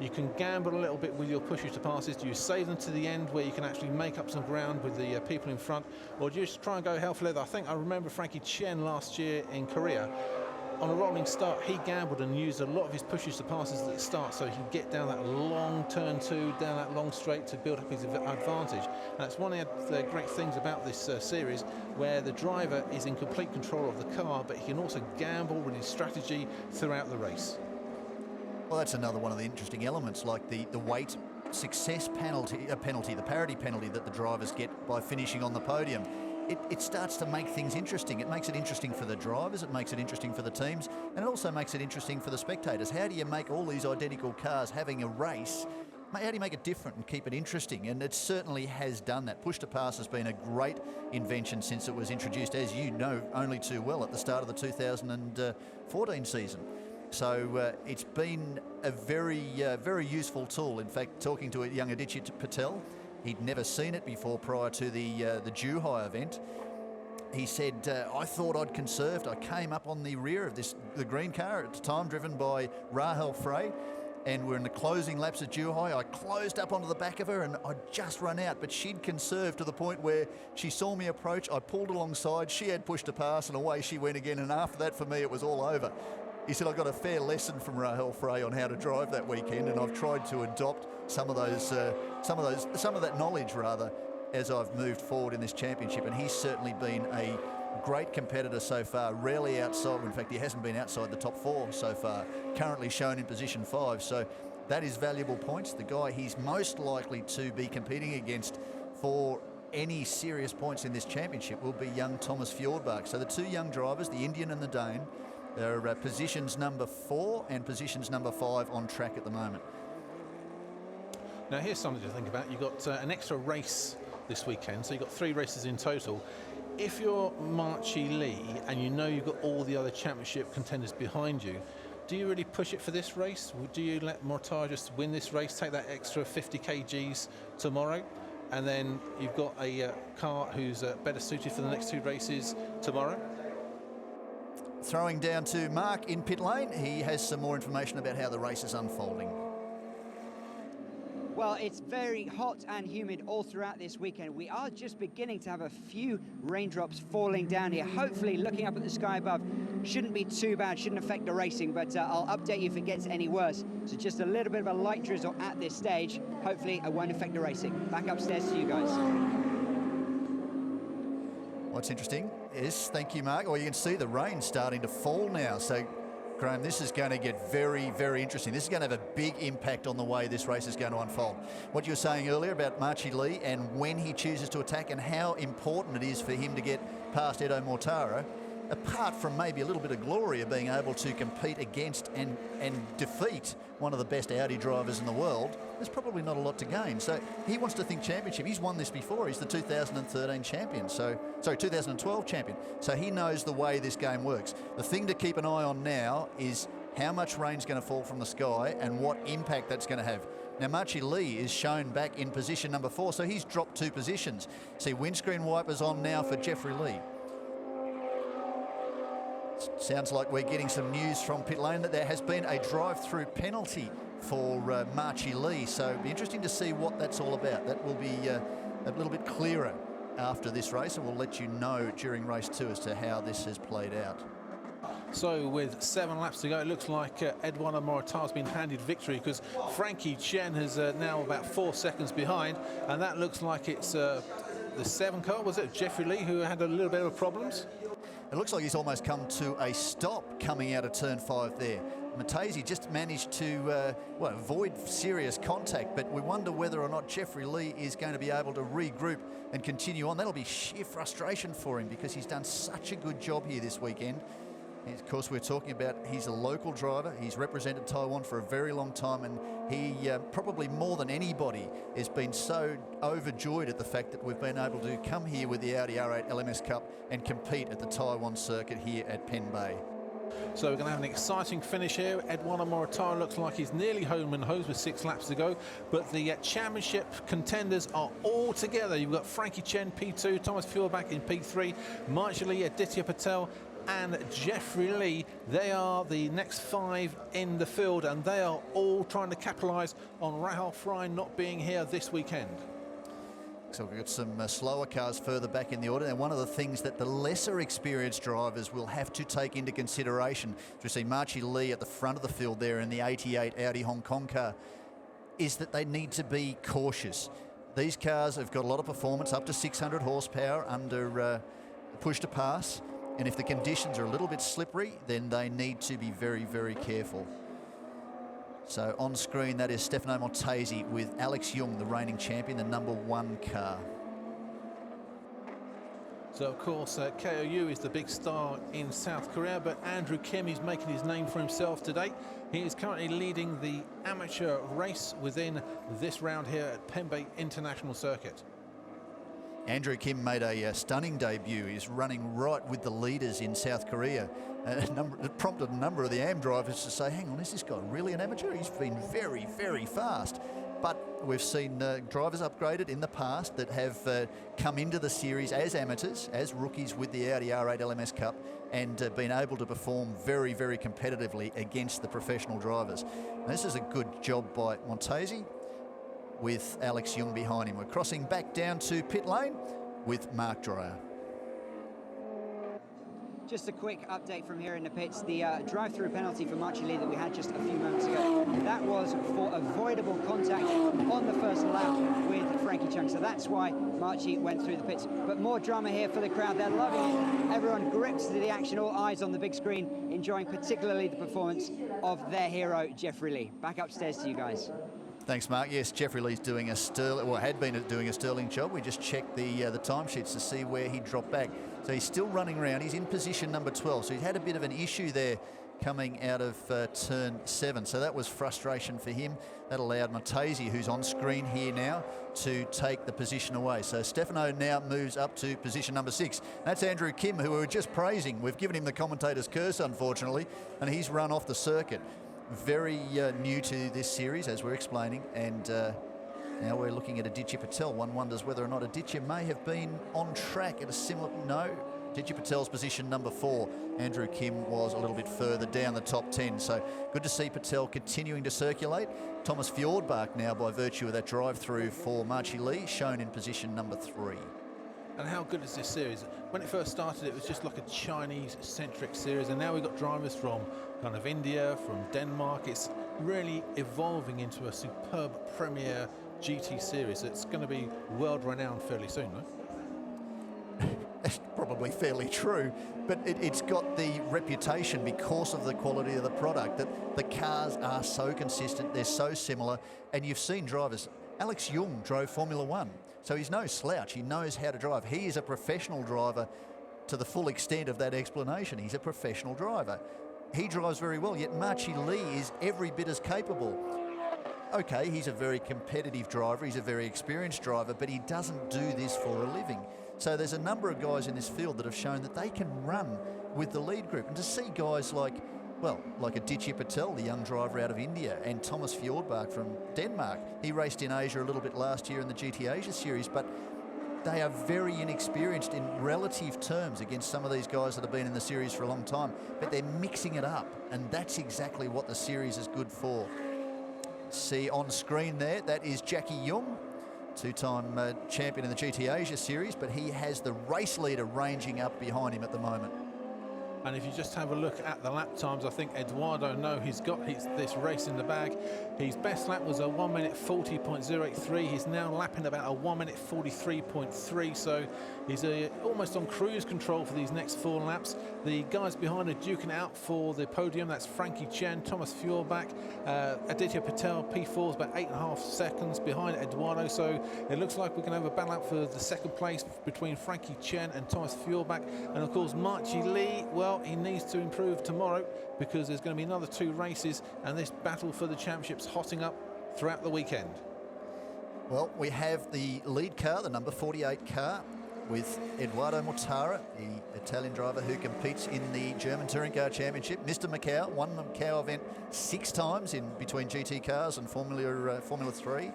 You can gamble a little bit with your pushes to passes. Do you save them to the end where you can actually make up some ground with the people in front, or do you just try and go hell for leather? I think I remember Frankie Chen last year in Korea. On a rolling start, he gambled and used a lot of his pushes to passes at the start so he could get down that long turn 2, down that long straight to build up his advantage. And that's one of the great things about this series, where the driver is in complete control of the car, but he can also gamble with his strategy throughout the race. Well, that's another one of the interesting elements, like the weight success penalty, the parity penalty that the drivers get by finishing on the podium. It starts to make things interesting. It makes it interesting for the drivers, it makes it interesting for the teams, and it also makes it interesting for the spectators. How do you make all these identical cars having a race? How do you make it different and keep it interesting? And it certainly has done that. Push to pass has been a great invention since it was introduced, as you know only too well, at the start of the 2014 season. So it's been a very useful tool. In fact, talking to a young Aditya Patel, he'd never seen it before prior to the Zhuhai event. He said, I thought I'd conserved. I came up on the rear of the green car at the time, driven by Rahel Frey, and we're in the closing laps at Zhuhai. I closed up onto the back of her and I'd just run out, but she'd conserved to the point where she saw me approach, I pulled alongside, she had pushed to pass, and away she went again, and after that for me it was all over. He said, I got a fair lesson from Rahel Frey on how to drive that weekend, and I've tried to adopt some of that knowledge rather, as I've moved forward in this championship. And he's certainly been a great competitor so far, rarely outside. In fact, he hasn't been outside the top 4 so far, currently shown in position 5. So that is valuable points. The guy he's most likely to be competing against for any serious points in this championship will be young Thomas Fjordbach. So the 2 young drivers, the Indian and the Dane, they're positions number 4 and positions number 5 on track at the moment. Now here's something to think about. You've got an extra race this weekend, so you've got 3 races in total. If you're Marchi Lee and you know you've got all the other championship contenders behind you, do you really push it for this race? Do you let Mortar just win this race, take that extra 50 kgs tomorrow, and then you've got a car who's better suited for the next 2 races tomorrow? Throwing down to Mark in pit lane. He has some more information about how the race is unfolding. Well, it's very hot and humid all throughout this weekend. We are just beginning to have a few raindrops falling down here. Hopefully, looking up at the sky above, shouldn't be too bad, shouldn't affect the racing, but I'll update you if it gets any worse. So just a little bit of a light drizzle at this stage. Hopefully, it won't affect the racing. Back upstairs to you guys. What's interesting is, thank you, Mark, you can see the rain starting to fall now. So, Graham, this is going to get very, very interesting. This is going to have a big impact on the way this race is going to unfold. What you were saying earlier about Marchi Lee and when he chooses to attack and how important it is for him to get past Edo Mortara, apart from maybe a little bit of glory of being able to compete against and defeat one of the best Audi drivers in the world, there's probably not a lot to gain. So he wants to think championship. He's won this before. He's the 2013 champion. 2012 champion. So he knows the way this game works. The thing to keep an eye on now is how much rain's going to fall from the sky and what impact that's going to have. Now, Marchi Lee is shown back in position number 4, so he's dropped 2 positions. See, windscreen wipers on now for Jeffrey Lee. Sounds like we're getting some news from pit lane that there has been a drive-through penalty for Marchi Lee, so it'll be interesting to see what that's all about. That will be a little bit clearer after this race, and we'll let you know during race 2 as to how this has played out. So with 7 laps to go, it looks like Eduardo Mortar's been handed victory, because Frankie Chen is now about 4 seconds behind, and that looks like it's the 7 car, was it Jeffrey Lee, who had a little bit of problems? It looks like he's almost come to a stop coming out of turn 5 there. Matesi just managed to avoid serious contact, but we wonder whether or not Jeffrey Lee is going to be able to regroup and continue on. That'll be sheer frustration for him because he's done such a good job here this weekend. Of course, we're talking about he's a local driver. He's represented Taiwan for a very long time, and he probably more than anybody has been so overjoyed at the fact that we've been able to come here with the Audi R8 LMS Cup and compete at the Taiwan circuit here at Pen Bay. So we're going to have an exciting finish here. Eduardo Mortara looks like he's nearly home and hosed with 6 laps to go. But the championship contenders are all together. You've got Frankie Chen, P2, Thomas Feuerbach in P3, Marjorie Aditya Patel and Jeffrey Lee. They are the next 5 in the field, and they are all trying to capitalise on Rahul Fry not being here this weekend. So we've got some slower cars further back in the order, and one of the things that the lesser experienced drivers will have to take into consideration, we see Marchie Lee at the front of the field there in the 88 Audi Hong Kong car, is that they need to be cautious. These cars have got a lot of performance, up to 600 horsepower under push to pass, and if the conditions are a little bit slippery, then they need to be very, very careful. So on screen, that is Stefano Montesi with Alex Jung, the reigning champion, the #1 car. So, of course, KOU is the big star in South Korea, but Andrew Kim is making his name for himself today. He is currently leading the amateur race within this round here at Pen Bay International Circuit. Andrew Kim made a stunning debut. He's running right with the leaders in South Korea. It prompted a number of the AM drivers to say, hang on, is this guy really an amateur? He's been very, very fast. But we've seen drivers upgraded in the past that have come into the series as amateurs, as rookies with the Audi R8 LMS Cup, and been able to perform very, very competitively against the professional drivers. And this is a good job by Montesi, with Alex Jung behind him. We're crossing back down to pit lane with Mark Dreyer. Just a quick update from here in the pits. The drive-through penalty for Marchie Lee that we had just a few moments ago, that was for avoidable contact on the first lap with Frankie Chung. So that's why Marchie went through the pits. But more drama here for the crowd. They're loving it. Everyone gripped to the action, all eyes on the big screen, enjoying particularly the performance of their hero, Jeffrey Lee. Back upstairs to you guys. Thanks, Mark. Yes, Jeffrey Lee's doing a had been doing a sterling job. We just checked the timesheets to see where he dropped back. So he's still running around. He's in position number 12. So he had a bit of an issue there coming out of turn 7. So that was frustration for him. That allowed Montesi, who's on screen here now, to take the position away. So Stefano now moves up to position number 6. That's Andrew Kim, who we were just praising. We've given him the commentator's curse, unfortunately, and he's run off the circuit. Very new to this series, as we're explaining, and now we're looking at Aditya Patel. One wonders whether or not Aditya may have been on track at a similar... No, Aditya Patel's position number 4. Andrew Kim was a little bit further down the top 10, so good to see Patel continuing to circulate. Thomas Feuerbach now, by virtue of that drive-through for Marchie Lee, shown in position number 3. And how good is this series? When it first started, it was just like a Chinese-centric series, and now we've got drivers from kind of India, from Denmark. It's really evolving into a superb premier GT series. It's going to be world-renowned fairly soon, no? That's probably fairly true, but it's got the reputation because of the quality of the product, that the cars are so consistent, they're so similar, and you've seen drivers. Alex Jung drove Formula 1. So he's no slouch. He knows how to drive. He is a professional driver to the full extent of that explanation. He's a professional driver. He drives very well, yet Marchie Lee is every bit as capable. Okay, he's a very competitive driver. He's a very experienced driver, but he doesn't do this for a living. So there's a number of guys in this field that have shown that they can run with the lead group. And to see guys like Aditya Patel, the young driver out of India, and Thomas Feuerbach from Denmark. He raced in Asia a little bit last year in the GT Asia series, but they are very inexperienced in relative terms against some of these guys that have been in the series for a long time, but they're mixing it up, and that's exactly what the series is good for. See on screen there, that is Jackie Jung, two-time champion in the GT Asia series, but he has the race leader ranging up behind him at the moment. And if you just have a look at the lap times, I think Eduardo knows he's got this race in the bag. His best lap was a 1:40.083. He's now lapping about a 1:43.3. So he's almost on cruise control for these next 4 laps. The guys behind are duking out for the podium. That's Frankie Chen, Thomas Feuerbach, Aditya Patel, P4 is about 8.5 seconds behind Eduardo. So it looks like we're going to have a battle out for the second place between Frankie Chen and Thomas Feuerbach. And of course, Marchie Lee, well, well, he needs to improve tomorrow because there's going to be another 2 races and this battle for the championship's hotting up throughout the weekend. Well, we have the lead car, the number 48 car, with Eduardo Mortara, the Italian driver who competes in the German Touring Car Championship. Mr. Macau won the Macau event 6 times in between GT cars and Formula 3.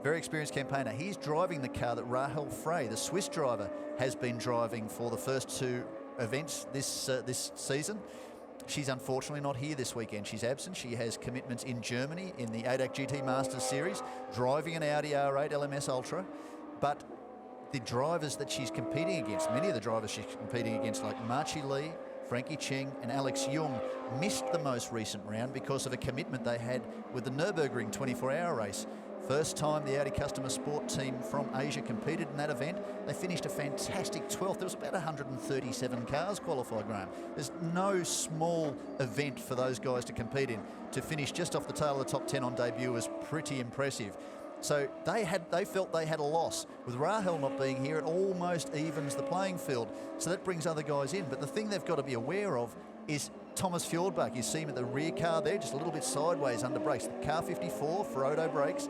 Very experienced campaigner. He's driving the car that Rahel Frey, the Swiss driver, has been driving for the first 2 events this season. She's unfortunately not here this weekend. She's absent. She has commitments in Germany in the ADAC GT Masters Series, driving an Audi R8 LMS Ultra. But the drivers that she's competing against, many of the drivers she's competing against, like Marchi Lee, Frankie Cheng and Alex Jung, missed the most recent round because of a commitment they had with the Nürburgring 24-hour race. First time the Audi Customer Sport team from Asia competed in that event. They finished a fantastic 12th. There was about 137 cars qualified, Graham. There's no small event for those guys to compete in. To finish just off the tail of the top 10 on debut was pretty impressive. So they felt they had a loss. With Rahel not being here, it almost evens the playing field. So that brings other guys in. But the thing they've got to be aware of is Thomas Fjordbach. You see him at the rear car there, just a little bit sideways under brakes. The car 54, Ferodo brakes.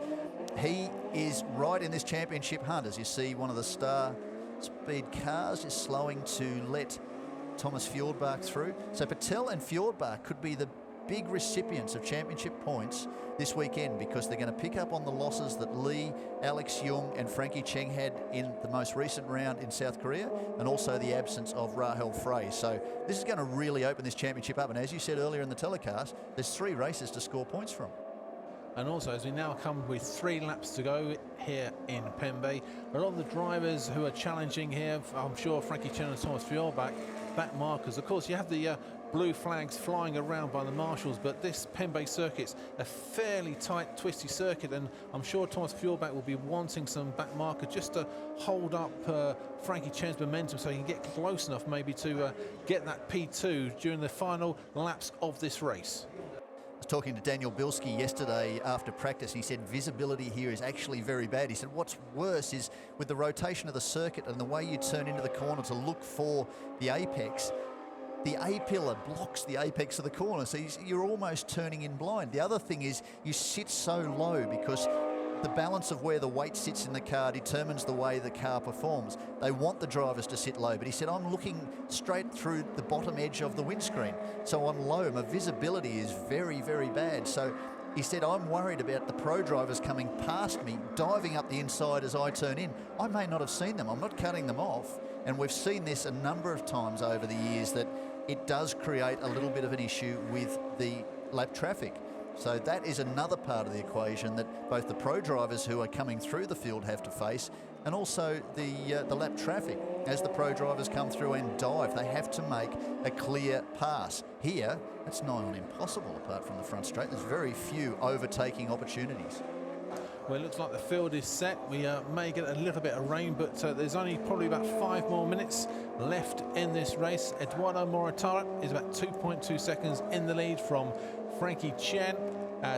He is right in this championship hunt. As you see, one of the star speed cars just slowing to let Thomas Fjordbach through. So Patel and Fjordbach could be the big recipients of championship points this weekend because they're going to pick up on the losses that Lee, Alex Jung and Frankie Cheng had in the most recent round in South Korea, and also the absence of Rahel Frey. So this is going to really open this championship up, and as you said earlier in the telecast, there's 3 races to score points from. And also, as we now come with 3 laps to go here in Pembe, a lot of the drivers who are challenging here, I'm sure Frankie Chen and Thomas Fjordbach, back markers. Of course, you have the blue flags flying around by the marshals, but this Pembe circuit's a fairly tight, twisty circuit, and I'm sure Thomas Fjordbach will be wanting some back marker just to hold up Frankie Chen's momentum so he can get close enough maybe to get that P2 during the final laps of this race. I was talking to Daniel Bilski yesterday after practice, and he said visibility here is actually very bad. He said what's worse is with the rotation of the circuit and the way you turn into the corner to look for the apex, the A-pillar blocks the apex of the corner, so you're almost turning in blind. The other thing is you sit so low because the balance of where the weight sits in the car determines the way the car performs. They want the drivers to sit low, but he said, I'm looking straight through the bottom edge of the windscreen. So I'm low, my visibility is very, very bad. So he said, I'm worried about the pro drivers coming past me, diving up the inside as I turn in. I may not have seen them, I'm not cutting them off. And we've seen this a number of times over the years that it does create a little bit of an issue with the lap traffic. So that is another part of the equation that both the pro drivers who are coming through the field have to face, and also the lap traffic. As the pro drivers come through and dive, they have to make a clear pass. Here, it's nigh on impossible apart from the front straight. There's very few overtaking opportunities. Well, it looks like the field is set. We may get a little bit of rain, but there's only probably about 5 more minutes left in this race. Eduardo Mortara is about 2.2 seconds in the lead from Frankie Chen.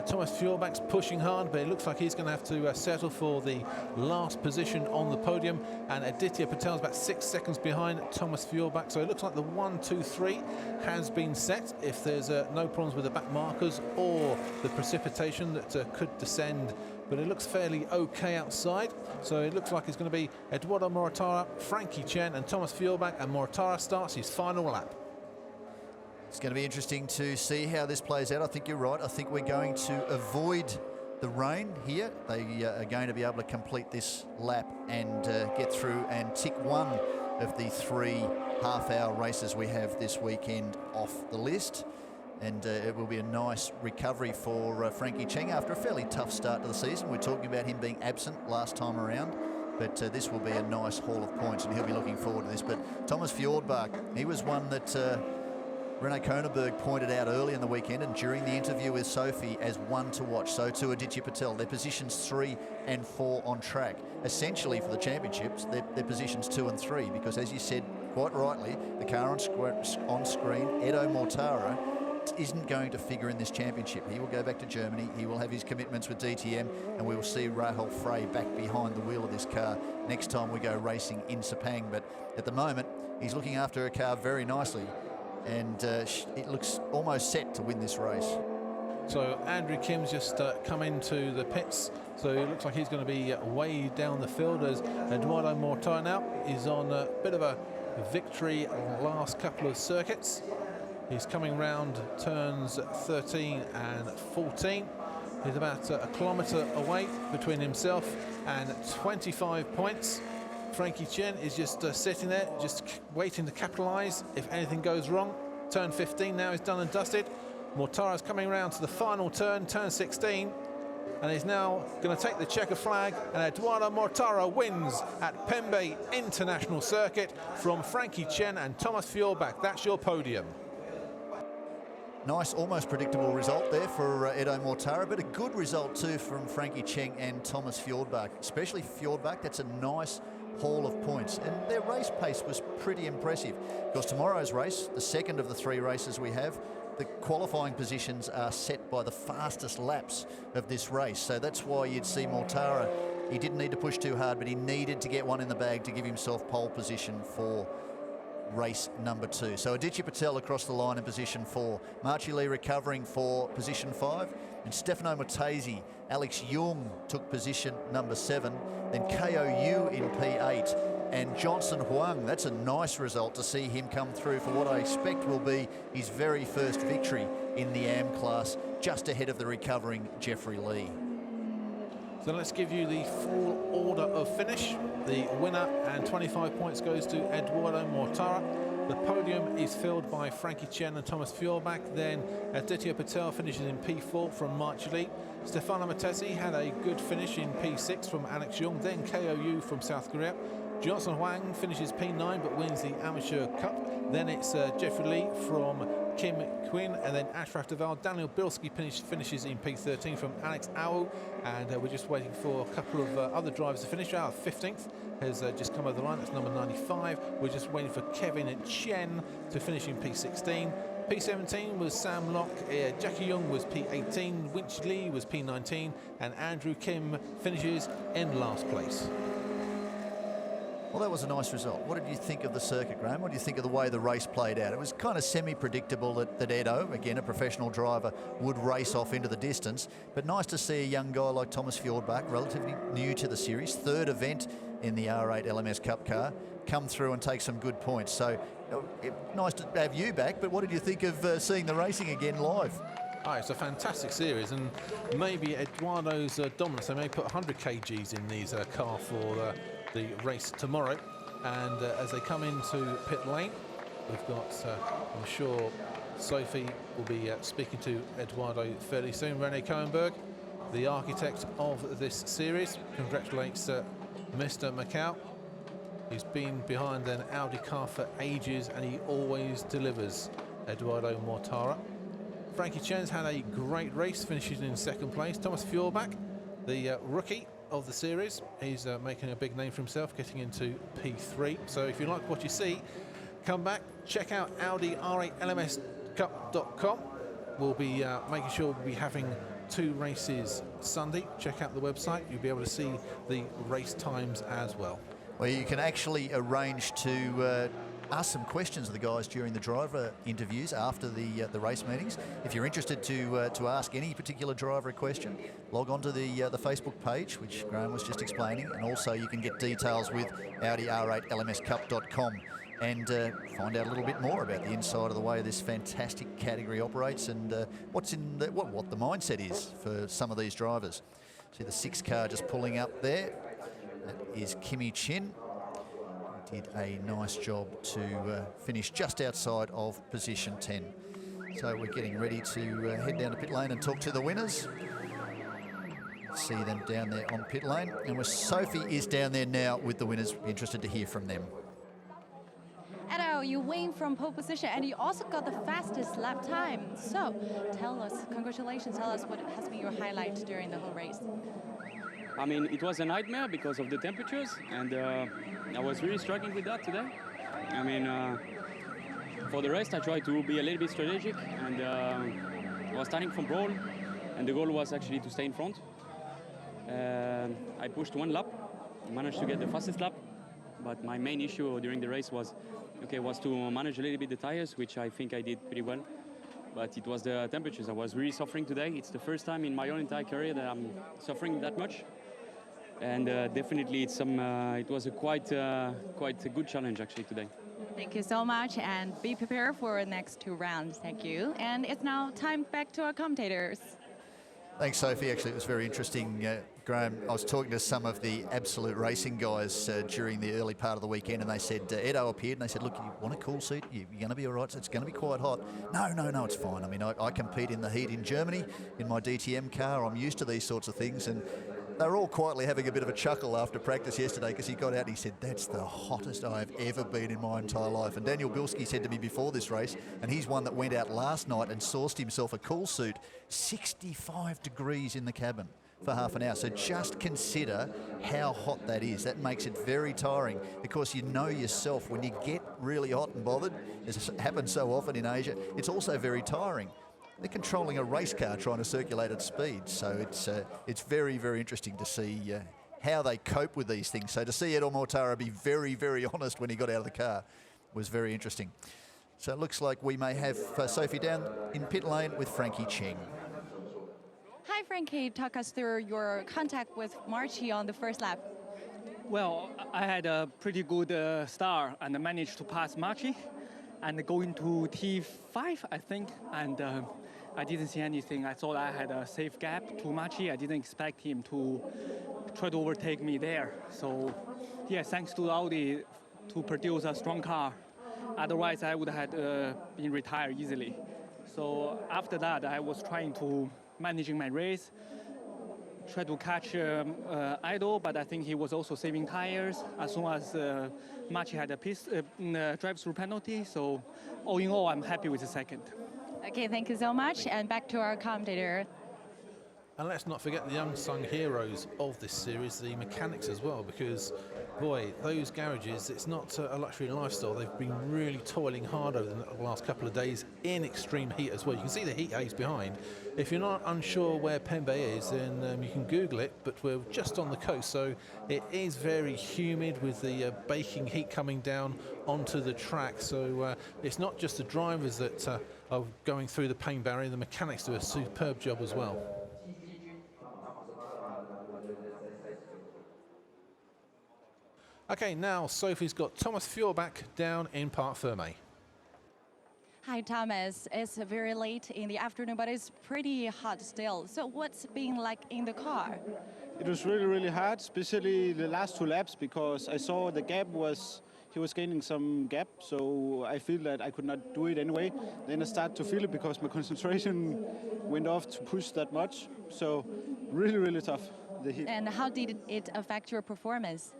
Thomas Fjordbach's pushing hard, but it looks like he's going to have to settle for the last position on the podium. And Aditya Patel's about 6 seconds behind Thomas Fjordbach. So it looks like the 1, 2, 3 has been set. If there's no problems with the back markers or the precipitation that could descend, but it looks fairly okay outside. So it looks like it's going to be Eduardo Mortara, Frankie Chen and Thomas Fjordbach, and Mortara starts his final lap. It's going to be interesting to see how this plays out. I think you're right. I think we're going to avoid the rain here. They are going to be able to complete this lap and get through and tick one of the 3 half-hour races we have this weekend off the list. And it will be a nice recovery for Frankie Cheng after a fairly tough start to the season. We're talking about him being absent last time around, but this will be a nice haul of points and he'll be looking forward to this. But Thomas Fjordbach, he was one that Rene Kronenberg pointed out early in the weekend and during the interview with Sophie as one to watch. So too Aditya Patel. Their positions 3 and 4 on track. Essentially for the championships, their positions 2 and 3, because as you said quite rightly, the car on screen, Edo Mortara, isn't going to figure in this championship. He will go back to Germany. He will have his commitments with DTM, and we will see Rahel Frey back behind the wheel of this car next time we go racing in Sepang. But at the moment, he's looking after a car very nicely. and it looks almost set to win this race. So Andrew Kim's just come into the pits, so it looks like he's going to be way down the field as Eduardo Mortara now is on a bit of a victory last couple of circuits. He's coming round turns 13 and 14. He's about a kilometre away between himself and 25 points. Frankie Chen is just sitting there, just waiting to capitalise if anything goes wrong. Turn 15 now is done and dusted. Mortara's coming around to the final turn, turn 16, and he's now going to take the checker flag, and Eduardo Mortara wins at Pembe International Circuit from Frankie Chen and Thomas Fjordbach. That's your podium. Nice, almost predictable result there for Edo Mortara, but a good result too from Frankie Chen and Thomas Fjordbach, especially Fjordbach. That's a nice haul of points, and their race pace was pretty impressive, because tomorrow's race, the second of the 3 races we have, the qualifying positions are set by the fastest laps of this race. So that's why you'd see Mortara, he didn't need to push too hard, but he needed to get one in the bag to give himself pole position for race number 2. So Aditya Patel across the line in position 4, Marchi Lee recovering for position 5, and Stefano Matesi, Alex Jung took position number 7, then KOU in P8, and Johnson Huang. That's a nice result to see him come through for what I expect will be his very first victory in the AM class, just ahead of the recovering Jeffrey Lee. So let's give you the full order of finish. The winner and 25 points goes to Eduardo Mortara. The podium is filled by Frankie Chen and Thomas Fjordbach. Then Aditya Patel finishes in P4 from Marchi Lee. Stefano Matesi had a good finish in P6 from Alex Jung. Then KOU from South Korea. Johnson Huang finishes P9 but wins the Amateur Cup. Then it's Jeffrey Lee from Kim Quinn, and then Ashraf Deval. Daniel Bilski finishes in P13 from Alex Au, and we're just waiting for a couple of other drivers to finish. Our 15th has just come over the line, that's number 95. We're just waiting for Kevin Chen to finish in P16. P17 was Sam Locke, Jackie Young was P18, Winch Lee was P19, and Andrew Kim finishes in last place. Well, that was a nice result. What did you think of the circuit, Graham? What do you think of the way the race played out? It was kind of semi-predictable that Edo, again a professional driver, would race off into the distance, but nice to see a young guy like Thomas Fjordbach, relatively new to the series, 3rd event in the R8 LMS Cup car, come through and take some good points. So nice to have you back, but what did you think of seeing the racing again live? Oh, it's a fantastic series, and maybe Eduardo's dominance, they may put 100 kgs in these car for the race tomorrow. And as they come into pit lane, we've got, I'm sure Sophie will be speaking to Eduardo fairly soon. Rene Cohenberg, the architect of this series, congratulates Mr. Macau. He's been behind an Audi car for ages, and he always delivers, Eduardo Mortara. Frankie Chen's had a great race, finishes in 2nd place. Thomas Fjordbach, the rookie of the series, he's making a big name for himself, getting into P3. So if you like what you see, come back, check out Audi R8 LMS Cup.com. We'll be making sure we'll be having 2 races Sunday. Check out the website, you'll be able to see the race times as well. Well, you can actually arrange to ask some questions of the guys during the driver interviews after the race meetings. If you're interested to ask any particular driver a question, log on to the Facebook page, which Graham was just explaining, and also you can get details with Audi R8 LMScup.com and find out a little bit more about the inside of the way this fantastic category operates, and what's in what the mindset is for some of these drivers. See the 6 car just pulling up there. That is Kimi Chin. Did a nice job to finish just outside of position 10. So we're getting ready to head down to pit lane and talk to the winners. See them down there on pit lane. And where Sophie is down there now with the winners. Be interested to hear from them. Edo, you win from pole position, and you also got the fastest lap time. So tell us, congratulations, tell us what has been your highlight during the whole race. I mean, it was a nightmare because of the temperatures, and I was really struggling with that today. I mean, for the rest, I tried to be a little bit strategic, and I was starting from pole, and the goal was actually to stay in front. I pushed 1 lap, managed to get the fastest lap, but my main issue during the race was okay, was to manage a little bit the tires, which I think I did pretty well. But it was the temperatures. I was really suffering today. It's the first time in my own entire career that I'm suffering that much. And definitely it was a quite a good challenge actually today. Thank you so much, and be prepared for the next 2 rounds. Thank you. And it's now time back to our commentators. Thanks, Sophie. Actually, it was very interesting, Graham. I was talking to some of the Absolute Racing guys during the early part of the weekend, and they said, Edo appeared, and they said, look, you want a cool seat? You're going to be all right? It's going to be quite hot. No, it's fine. I mean, I compete in the heat in Germany in my DTM car. I'm used to these sorts of things, and they were all quietly having a bit of a chuckle after practice yesterday because he got out and he said, that's the hottest I have ever been in my entire life. And Daniel Bilski said to me before this race, and he's one that went out last night and sourced himself a cool suit, 65 degrees in the cabin for half an hour. So just consider how hot that is. That makes it very tiring because you know yourself when you get really hot and bothered, as happens so often in Asia, it's also very tiring. They're controlling a race car trying to circulate at speed, so it's very, very interesting to see how they cope with these things. So to see Edo Mortara be very, very honest when he got out of the car was very interesting. So it looks like we may have Sophie down in pit lane with Frankie Cheng. Hi, Frankie. Talk us through your contact with Marchi on the first lap. Well, I had a pretty good start and managed to pass Marchi and go into T5, I think, and I didn't see anything. I thought I had a safe gap to Marchi. I didn't expect him to try to overtake me there. So, yeah, thanks to Audi to produce a strong car. Otherwise, I would have been retired easily. So after that, I was trying to managing my race, try to catch Idol, but I think he was also saving tires as soon as Marchi had a drive-through penalty. So all in all, I'm happy with the second. Okay, thank you so much. And back to our commentator. And let's not forget the unsung heroes of this series, the mechanics as well, because, boy, those garages, it's not a luxury lifestyle. They've been really toiling hard over the last couple of days in extreme heat as well. You can see the heat haze behind. If you're not unsure where Pembe is, then you can Google it, but we're just on the coast, so it is very humid with the baking heat coming down onto the track. So it's not just the drivers that are going through the pain barrier, the mechanics do a superb job as well. Okay, now Sophie's got Thomas Feuerbach down in Parc Fermé. Hi, Thomas. It's very late in the afternoon, but it's pretty hot still. So what's been like in the car? It was really, really hard, especially the last 2 laps, because I saw the gap he was gaining some gap, so I feel that I could not do it anyway. Then I started to feel it because my concentration went off to push that much. So really, really tough, the heat. And how did it affect your performance?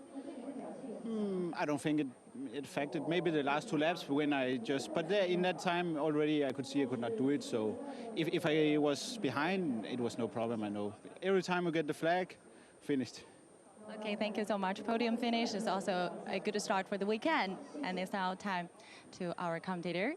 I don't think it affected. Maybe the last 2 laps when but there in that time already I could see I could not do it. So if I was behind, it was no problem, I know. Every time I get the flag, finished. Okay, thank you so much. Podium finish is also a good start for the weekend. And it's now time to our commentator.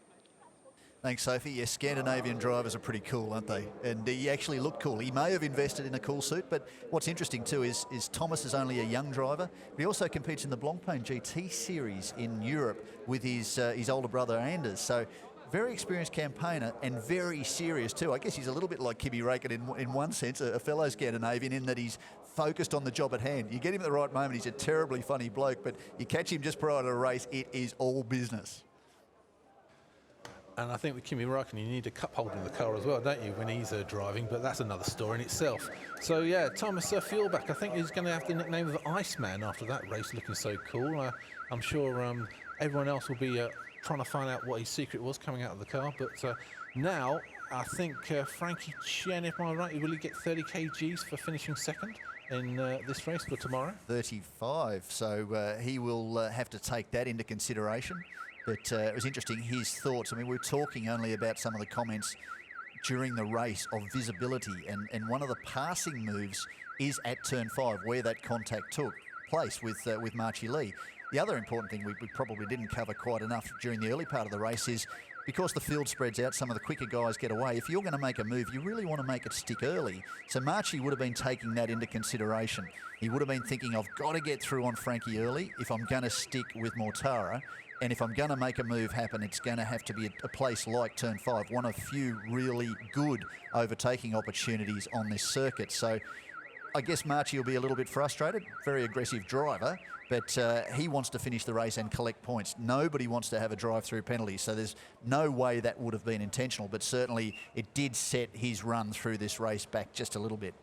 Thanks, Sophie. Yes, Scandinavian drivers are pretty cool, aren't they? And he actually looked cool. He may have invested in a cool suit, but what's interesting too is Thomas is only a young driver, but he also competes in the Blancpain GT series in Europe with his older brother Anders. So very experienced campaigner and very serious too. I guess he's a little bit like Kimi Räikkönen in one sense, a fellow Scandinavian, in that he's focused on the job at hand. You get him at the right moment, he's a terribly funny bloke, but you catch him just prior to a race, it is all business. And I think with Kimi Räikkönen, you need a cup holder in the car as well, don't you, when he's driving? But that's another story in itself. So, yeah, Thomas Feuerbach, I think he's going to have the nickname of Iceman after that race, looking so cool. I'm sure everyone else will be trying to find out what his secret was coming out of the car. But now, I think Frankie Chen, if I'm right, will he get 30 kgs for finishing second in this race for tomorrow? 35, so he will have to take that into consideration. But it was interesting, his thoughts. I mean, we were talking only about some of the comments during the race of visibility, and one of the passing moves is at turn 5, where that contact took place with Marchi Lee. The other important thing we probably didn't cover quite enough during the early part of the race is, because the field spreads out, some of the quicker guys get away. If you're going to make a move, you really want to make it stick early. So Marchi would have been taking that into consideration. He would have been thinking, I've got to get through on Frankie early if I'm going to stick with Mortara. And if I'm going to make a move happen, it's going to have to be a place like Turn 5, one of few really good overtaking opportunities on this circuit. So I guess Marchi will be a little bit frustrated, very aggressive driver, but he wants to finish the race and collect points. Nobody wants to have a drive-through penalty, so there's no way that would have been intentional, but certainly it did set his run through this race back just a little bit.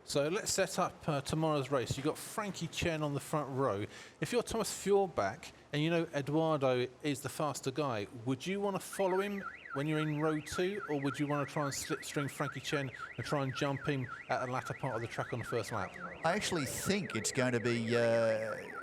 So let's set up tomorrow's race. You've got Frankie Chen on the front row. If you're Thomas Fjordback and you know Eduardo is the faster guy, would you want to follow him when you're in row 2, or would you want to try and slipstream Frankie Chen and try and jump him at the latter part of the track on the first lap? I actually think it's going to be,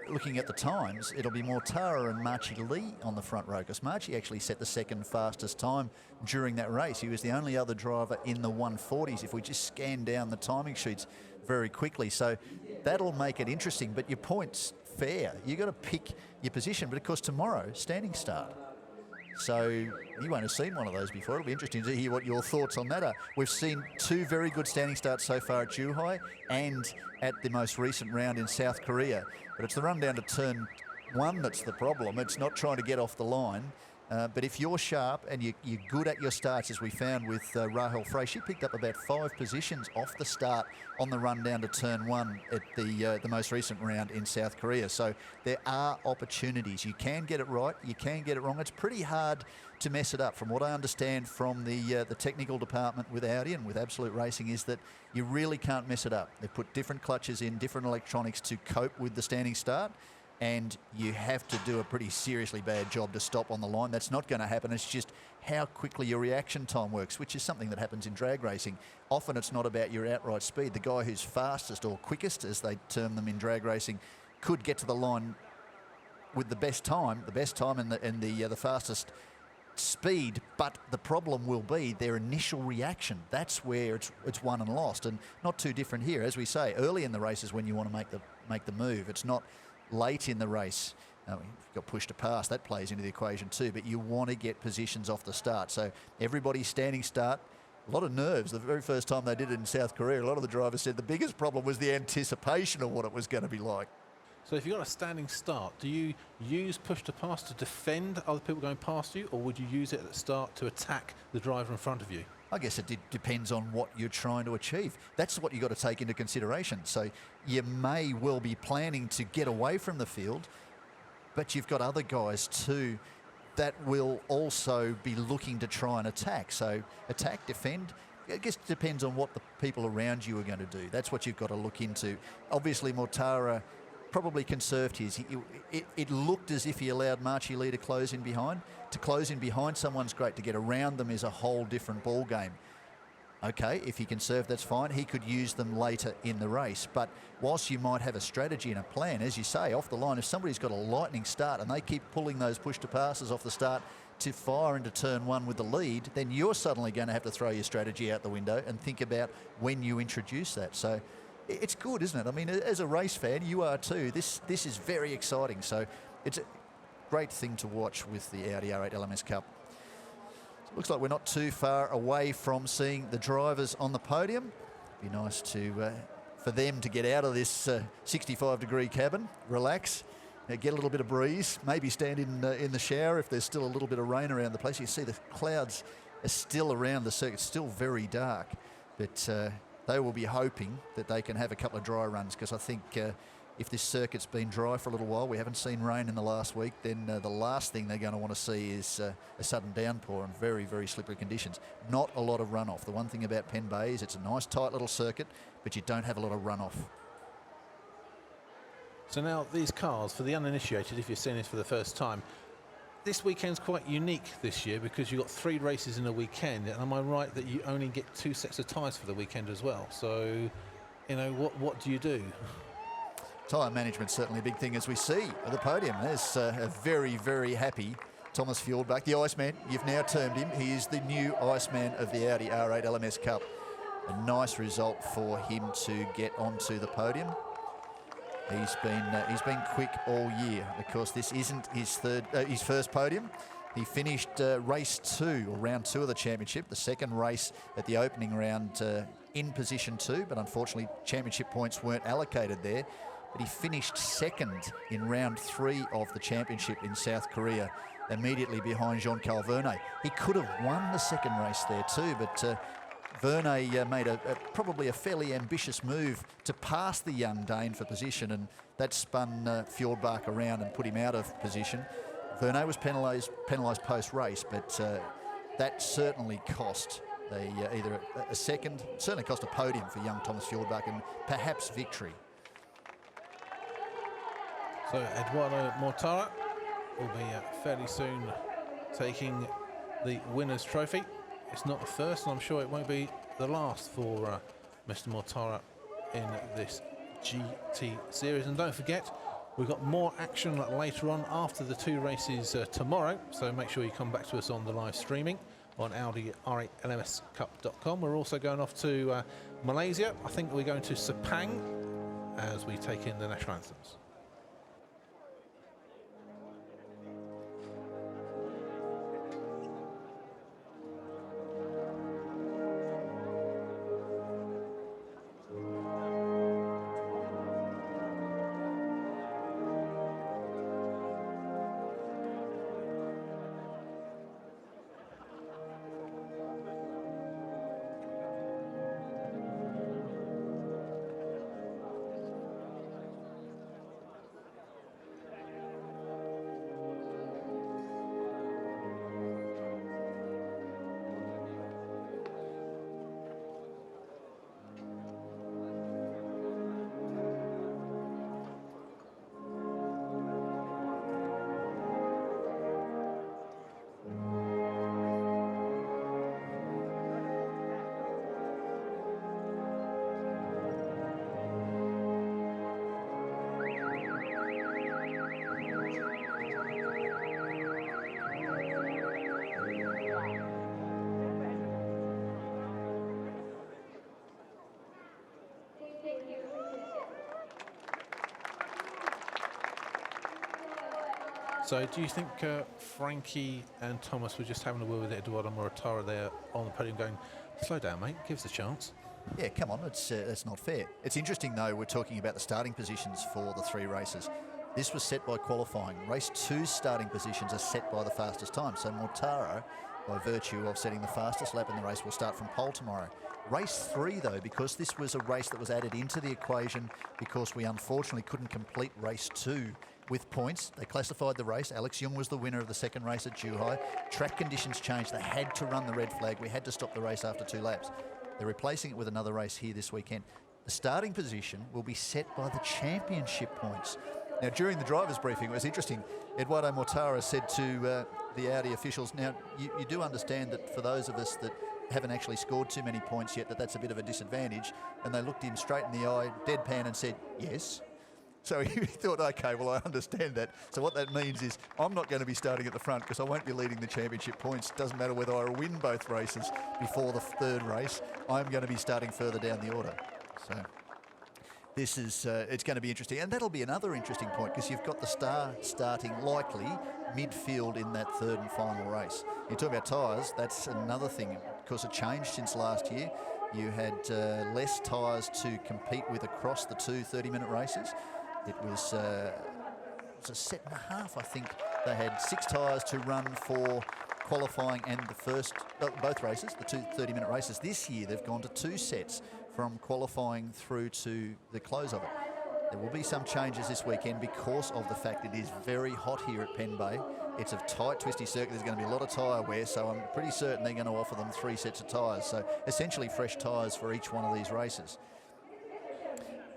looking at the times, it'll be Mortara and Marchi Lee on the front row, because Marchi actually set the second fastest time during that race. He was the only other driver in the 140s if we just scan down the timing sheets very quickly. So that'll make it interesting, but your point's fair. You've got to pick your position, but of course tomorrow, standing start. So you won't have seen one of those before. It'll be interesting to hear what your thoughts on that are. We've seen 2 very good standing starts so far at Zhuhai and at the most recent round in South Korea. But it's the run down to turn 1 that's the problem. It's not trying to get off the line. But if you're sharp and you're good at your starts, as we found with Rahel Frey, she picked up about 5 positions off the start on the run down to turn 1 at the most recent round in South Korea. So there are opportunities. You can get it right, you can get it wrong. It's pretty hard to mess it up. From what I understand from the technical department with Audi and with Absolute Racing is that you really can't mess it up. They put different clutches in, different electronics to cope with the standing start, and you have to do a pretty seriously bad job to stop on the line. That's not going to happen. It's just how quickly your reaction time works, which is something that happens in drag racing. Often it's not about your outright speed. The guy who's fastest or quickest, as they term them in drag racing, could get to the line with the best time and the fastest speed, but the problem will be their initial reaction. That's where it's won and lost, and not too different here. As we say, early in the race is when you want to make the move. It's not late in the race. You've got push to pass, that plays into the equation too, but you want to get positions off the start. So everybody's standing start, a lot of nerves. The very first time they did it in South Korea, a lot of the drivers said the biggest problem was the anticipation of what it was going to be like. So if you've got a standing start, do you use push to pass to defend other people going past you, or would you use it at the start to attack the driver in front of you? I guess it depends on what you're trying to achieve. That's what you've got to take into consideration. So you may well be planning to get away from the field, but you've got other guys too that will also be looking to try and attack. So attack, defend, I guess it depends on what the people around you are going to do. That's what you've got to look into. Obviously, Mortara probably conserved his. It looked as if he allowed Marchi Lee to close in behind. To close in behind someone's great. To get around them is a whole different ball game. Okay, if he can serve, that's fine. He could use them later in the race. But whilst you might have a strategy and a plan, as you say, off the line, if somebody's got a lightning start and they keep pulling those push to passes off the start to fire into turn 1 with the lead, then you're suddenly going to have to throw your strategy out the window and think about when you introduce that. So it's good, isn't it? I mean, as a race fan, you are too. This is very exciting. So it's a great thing to watch with the Audi R8 LMS Cup. So it looks like we're not too far away from seeing the drivers on the podium. Be nice for them to get out of this 65-degree cabin, relax, get a little bit of breeze, maybe stand in the shower if there's still a little bit of rain around the place. You see the clouds are still around the circuit, still very dark, but they will be hoping that they can have a couple of dry runs, because I think if this circuit's been dry for a little while, we haven't seen rain in the last week, then the last thing they're going to want to see is a sudden downpour and very, very slippery conditions. Not a lot of runoff. The one thing about Pen Bay is it's a nice tight little circuit, but you don't have a lot of runoff. So now these cars, for the uninitiated, if you're seeing this for the first time, this weekend's quite unique this year because you've got 3 races in a weekend, and am I right that you only get 2 sets of tyres for the weekend as well? So, you know, what do you do? Tyre management's certainly a big thing, as we see at the podium. There's a very, very happy Thomas Fjordback, the Iceman. You've now termed him. He is the new Iceman of the Audi R8 LMS Cup. A nice result for him to get onto the podium. He's been quick all year. Of course, this isn't his first podium. He finished race 2, or round 2 of the championship, the second race at the opening round in position 2, but unfortunately championship points weren't allocated there. but he finished second in round 3 of the championship in South Korea, immediately behind Jean-Carl Vernet. He could have won the second race there too, but Vernet made probably a fairly ambitious move to pass the young Dane for position, and that spun Fjordbach around and put him out of position. Vernet was penalised post-race, but that certainly cost either a second, certainly cost a podium for young Thomas Fjordbach, and perhaps victory. So Eduardo Mortara will be fairly soon taking the winner's trophy. It's not the first, and I'm sure it won't be the last for Mr. Mortara in this GT series. And don't forget, we've got more action later on after the 2 races tomorrow, so make sure you come back to us on the live streaming on Audi R8 LMScup.com. We're also going off to Malaysia. I think we're going to Sepang as we take in the national anthems. So do you think Frankie and Thomas were just having a word with Eduardo Mortara there on the podium going, slow down, mate, give us a chance? Yeah, come on, that's not fair. It's interesting, though, we're talking about the starting positions for the 3 races. This was set by qualifying. Race 2's starting positions are set by the fastest time. So Mortara, by virtue of setting the fastest lap in the race, will start from pole tomorrow. Race 3, though, because this was a race that was added into the equation because we unfortunately couldn't complete race 2 with points. They classified the race. Alex Jung was the winner of the second race at Zhuhai. Track conditions changed. They had to run the red flag. We had to stop the race after 2 laps. They're replacing it with another race here this weekend. The starting position will be set by the championship points. Now, during the driver's briefing, it was interesting. Eduardo Mortara said to the Audi officials, now, you do understand that for those of us that haven't actually scored too many points yet, that's a bit of a disadvantage. And they looked him straight in the eye, deadpan, and said, yes. So he thought, okay, well, I understand that. So what that means is I'm not going to be starting at the front because I won't be leading the championship points. Doesn't matter whether I win both races before the 3rd race. I'm going to be starting further down the order. So this is, it's going to be interesting. And that'll be another interesting point because you've got the star starting likely midfield in that 3rd and final race. You're talking about tyres, that's another thing. Because it changed since last year. You had less tyres to compete with across the 2 30-minute races. It was a set and a half, I think. They had 6 tyres to run for qualifying and both races, the 2 30-minute races. This year they've gone to 2 sets from qualifying through to the close of it. There will be some changes this weekend because of the fact it is very hot here at Pen Bay. It's a tight, twisty circuit. There's going to be a lot of tyre wear, so I'm pretty certain they're going to offer them 3 sets of tyres. So essentially fresh tyres for each one of these races.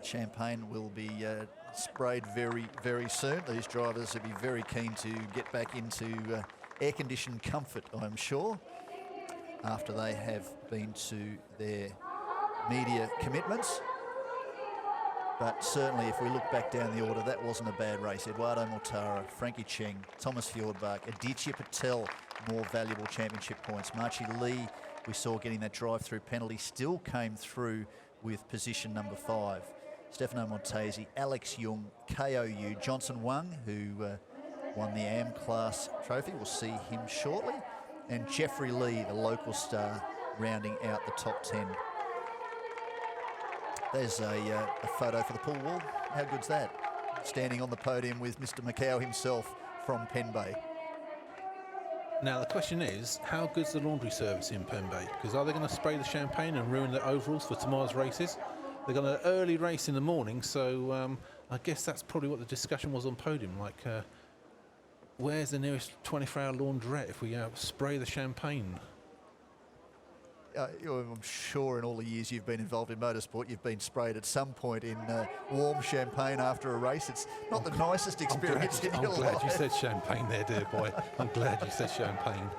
Champagne will be sprayed very, very soon. These drivers will be very keen to get back into air-conditioned comfort, I'm sure, after they have been to their media commitments. But certainly, if we look back down the order, that wasn't a bad race. Eduardo Mortara, Frankie Cheng, Thomas Fjordbach, Aditya Patel, more valuable championship points. Marchi Lee, we saw getting that drive-through penalty, still came through with position number 5. Stefano Montesi, Alex Jung, KOU, Johnson Wang, who won the AM Class trophy. We'll see him shortly. And Jeffrey Lee, the local star, rounding out the top 10. There's a photo for the pool wall. How good's that? Standing on the podium with Mr. Macau himself from Pen Bay. Now the question is, how good's the laundry service in Pen Bay? Because are they going to spray the champagne and ruin the overalls for tomorrow's races? They've got an early race in the morning, so I guess that's probably what the discussion was on Podium. Like, where's the nearest 24-hour laundrette if we spray the champagne? I'm sure in all the years you've been involved in motorsport, you've been sprayed at some point in warm champagne after a race. It's not the nicest experience in your life. I'm glad you said champagne there, dear boy. I'm glad you said champagne.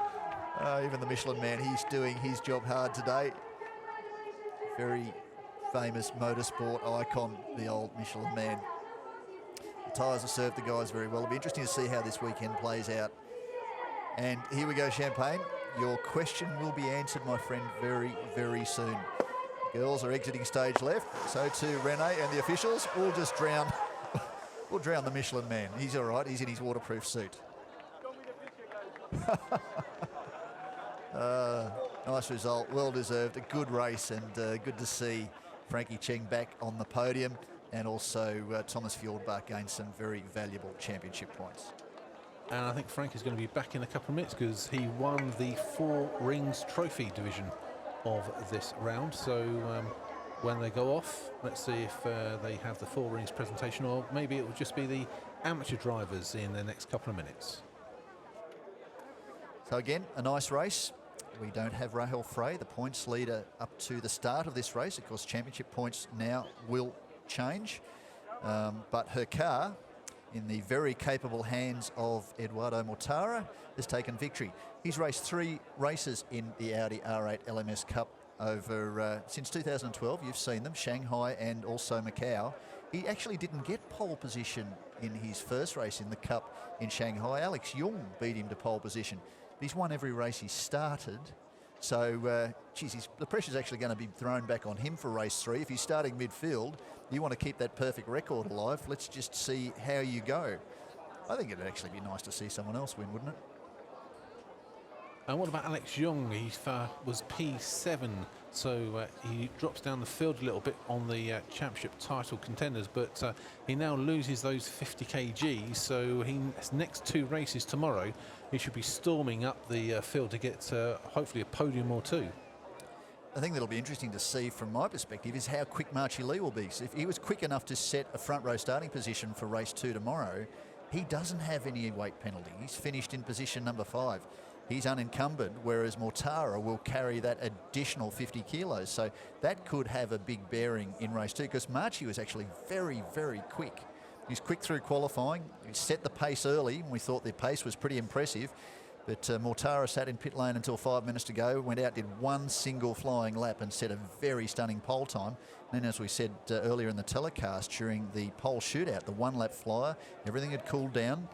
Even the Michelin Man, he's doing his job hard today. Very famous motorsport icon, the old Michelin Man. The tyres have served the guys very well. It'll be interesting to see how this weekend plays out. And here we go, Champagne. Your question will be answered, my friend, very, very soon. Girls are exiting stage left, so too Rene and the officials. We'll just drown. We'll drown the Michelin Man. He's all right. He's in his waterproof suit. Nice result. Well deserved. A good race, and good to see Frankie Cheng back on the podium, and also Thomas Fjordbach gained some very valuable championship points. And I think Frank is going to be back in a couple of minutes because he won the 4 Rings Trophy division of this round. So when they go off, let's see if they have the 4 Rings presentation, or maybe it will just be the amateur drivers in the next couple of minutes. So again, a nice race. We don't have Rahel Frey, the points leader, up to the start of this race. Of course, championship points now will change. But her car, in the very capable hands of Eduardo Mortara, has taken victory. He's raced 3 races in the Audi R8 LMS Cup over since 2012. You've seen them, Shanghai and also Macau. He actually didn't get pole position in his first race in the Cup in Shanghai. Alex Jung beat him to pole position. He's won every race he started. So, geez, the pressure's actually going to be thrown back on him for race 3. If he's starting midfield, you want to keep that perfect record alive. Let's just see how you go. I think it'd actually be nice to see someone else win, wouldn't it? And what about Alex Young? He was P7, so he drops down the field a little bit on the championship title contenders, but he now loses those 50 kg, so his next 2 races tomorrow, he should be storming up the field to get hopefully a podium or 2. The thing that'll be interesting to see from my perspective is how quick Marchi Lee will be. So if he was quick enough to set a front row starting position for race 2 tomorrow, he doesn't have any weight penalty. He's finished in position number 5. He's unencumbered, whereas Mortara will carry that additional 50 kilos. So that could have a big bearing in race 2, because Marchi was actually very, very quick. He's quick through qualifying. He set the pace early, and we thought the pace was pretty impressive. But Mortara sat in pit lane until 5 minutes to go, went out, did 1 single flying lap and set a very stunning pole time. And then, as we said earlier in the telecast, during the pole shootout, the 1-lap flyer, everything had cooled down.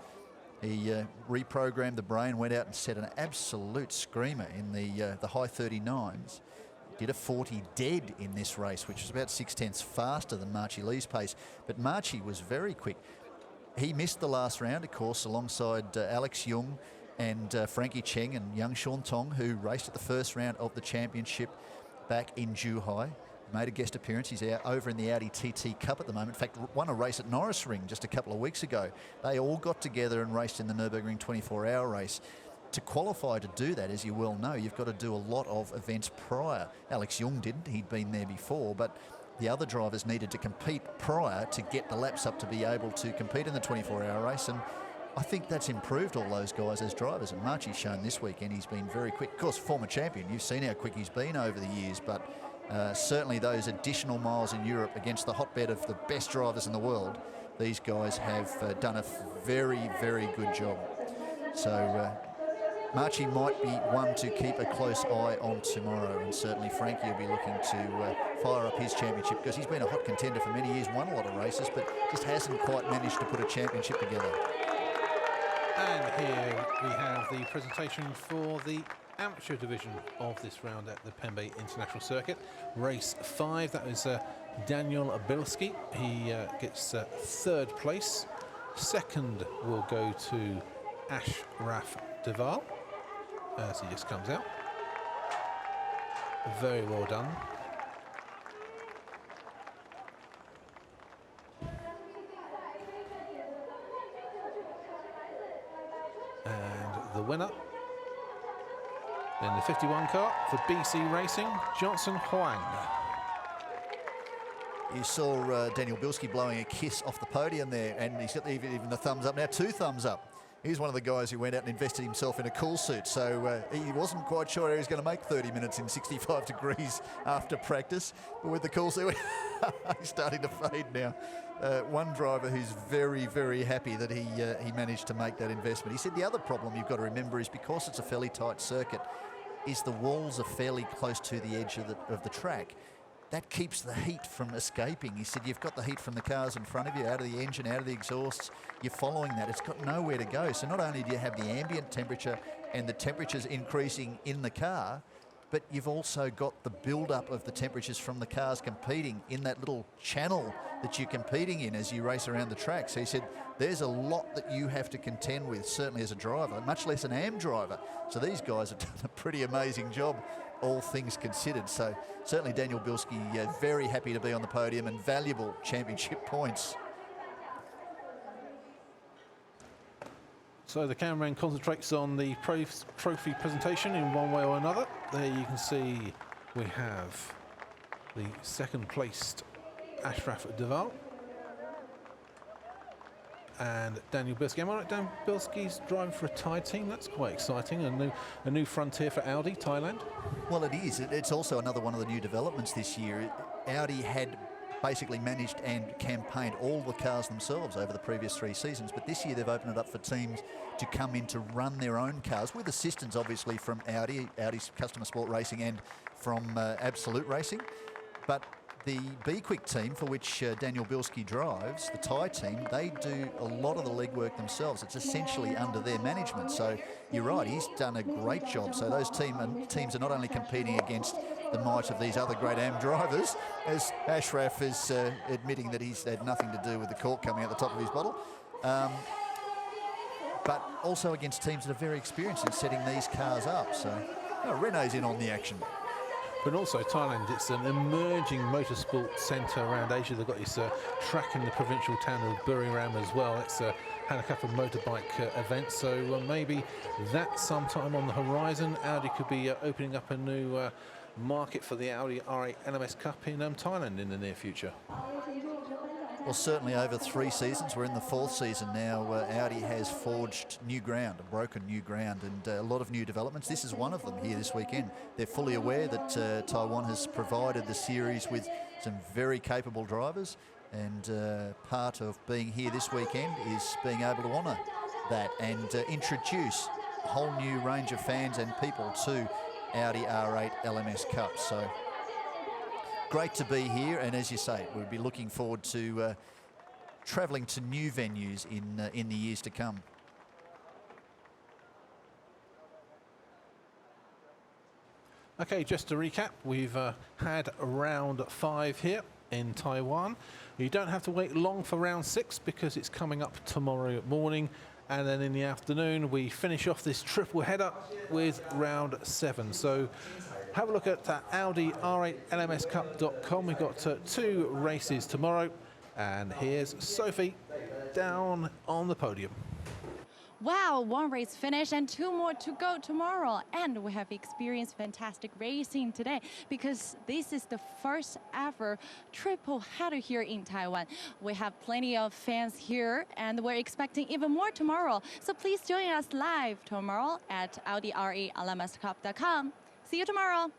He reprogrammed the brain, went out and set an absolute screamer in the high 39s. Did a 40 dead in this race, which was about 0.6 faster than Marchi Lee's pace. But Marchi was very quick. He missed the last round, of course, alongside Alex Jung and Frankie Cheng and Yang Sean Tong, who raced at the first round of the championship back in Zhuhai. Made a guest appearance. He's out over in the Audi TT Cup at the moment. In fact, won a race at Norris Ring just a couple of weeks ago. They all got together and raced in the Nürburgring 24-hour race. To qualify to do that, as you well know, you've got to do a lot of events prior. Alex Jung didn't. He'd been there before, but the other drivers needed to compete prior to get the laps up to be able to compete in the 24-hour race. And I think that's improved all those guys as drivers. And Marchi's shown this weekend he's been very quick. Of course, former champion. You've seen how quick he's been over the years, but certainly those additional miles in Europe against the hotbed of the best drivers in the world, these guys have done a very, very good job. So Marchi might be one to keep a close eye on tomorrow, and certainly Frankie will be looking to fire up his championship, because he's been a hot contender for many years, won a lot of races, but just hasn't quite managed to put a championship together. And here we have the presentation for the amateur division of this round at the Pen Bay International Circuit. Race 5, that is Daniel Bilski. He gets 3rd place. 2nd will go to Ashraf Deval, as he just comes out. Very well done. winner. In the 51 car for BC Racing, Johnson Huang. You saw Daniel Bilski blowing a kiss off the podium there, and he's got even the thumbs up now, 2 thumbs up. He's one of the guys who went out and invested himself in a cool suit, so he wasn't quite sure he was going to make 30 minutes in 65 degrees after practice, but with the cool suit, he's starting to fade now. One driver who's very, very happy that he managed to make that investment. He said the other problem you've got to remember is because it's a fairly tight circuit, is the walls are fairly close to the edge of the track. That keeps the heat from escaping. He said you've got the heat from the cars in front of you, out of the engine, out of the exhausts. You're following that. It's got nowhere to go. So not only do you have the ambient temperature and the temperatures increasing in the car, but you've also got the build-up of the temperatures from the cars competing in that little channel that you're competing in as you race around the track. So he said there's a lot that you have to contend with, certainly as a driver, much less an AM driver. So these guys have done a pretty amazing job, all things considered. So certainly Daniel Bilski very happy to be on the podium and valuable championship points. So the cameraman concentrates on the trophy presentation in one way or another. There you can see we have the second placed Ashraf Deval and Daniel Bilski. Am I right, Dan Bilski's driving for a Thai team? That's quite exciting. A new frontier for Audi, Thailand. Well, it is. It's also another one of the new developments this year. Audi had basically managed and campaigned all the cars themselves over the previous 3 seasons, but this year they've opened it up for teams to come in to run their own cars, with assistance obviously from Audi's Customer Sport Racing and from Absolute Racing. But the B-Quick team, for which Daniel Bilski drives, the Thai team, they do a lot of the legwork themselves. It's essentially under their management. So you're right, he's done a great job. So those teams are not only competing against the might of these other great AM drivers, as Ashraf is admitting that he's had nothing to do with the cork coming out the top of his bottle, but also against teams that are very experienced in setting these cars up. So Renault's in on the action. But also Thailand, it's an emerging motorsport centre around Asia. They've got this track in the provincial town of Buriram as well. It's had a couple of motorbike events, so maybe that sometime on the horizon. Audi could be opening up a new market for the Audi R8 LMS Cup in Thailand in the near future. Well, certainly over 3 seasons, we're in the 4th season now, Audi has forged new ground, broken new ground, and a lot of new developments. This is one of them here this weekend. They're fully aware that Taiwan has provided the series with some very capable drivers, and part of being here this weekend is being able to honour that and introduce a whole new range of fans and people to Audi R8 LMS Cup. So great to be here, and as you say, we'll be looking forward to travelling to new venues in the years to come. Okay, just to recap, we've had round 5 here in Taiwan. You don't have to wait long for round 6 because it's coming up tomorrow morning, and then in the afternoon we finish off this triple header with round 7. So have a look at Audi R8 LMScup.com. We've got 2 races tomorrow, and here's Sophie down on the podium. Wow, 1 race finished and 2 more to go tomorrow. And we have experienced fantastic racing today because this is the first ever triple header here in Taiwan. We have plenty of fans here and we're expecting even more tomorrow. So please join us live tomorrow at AudiRE LMScup.com. See you tomorrow.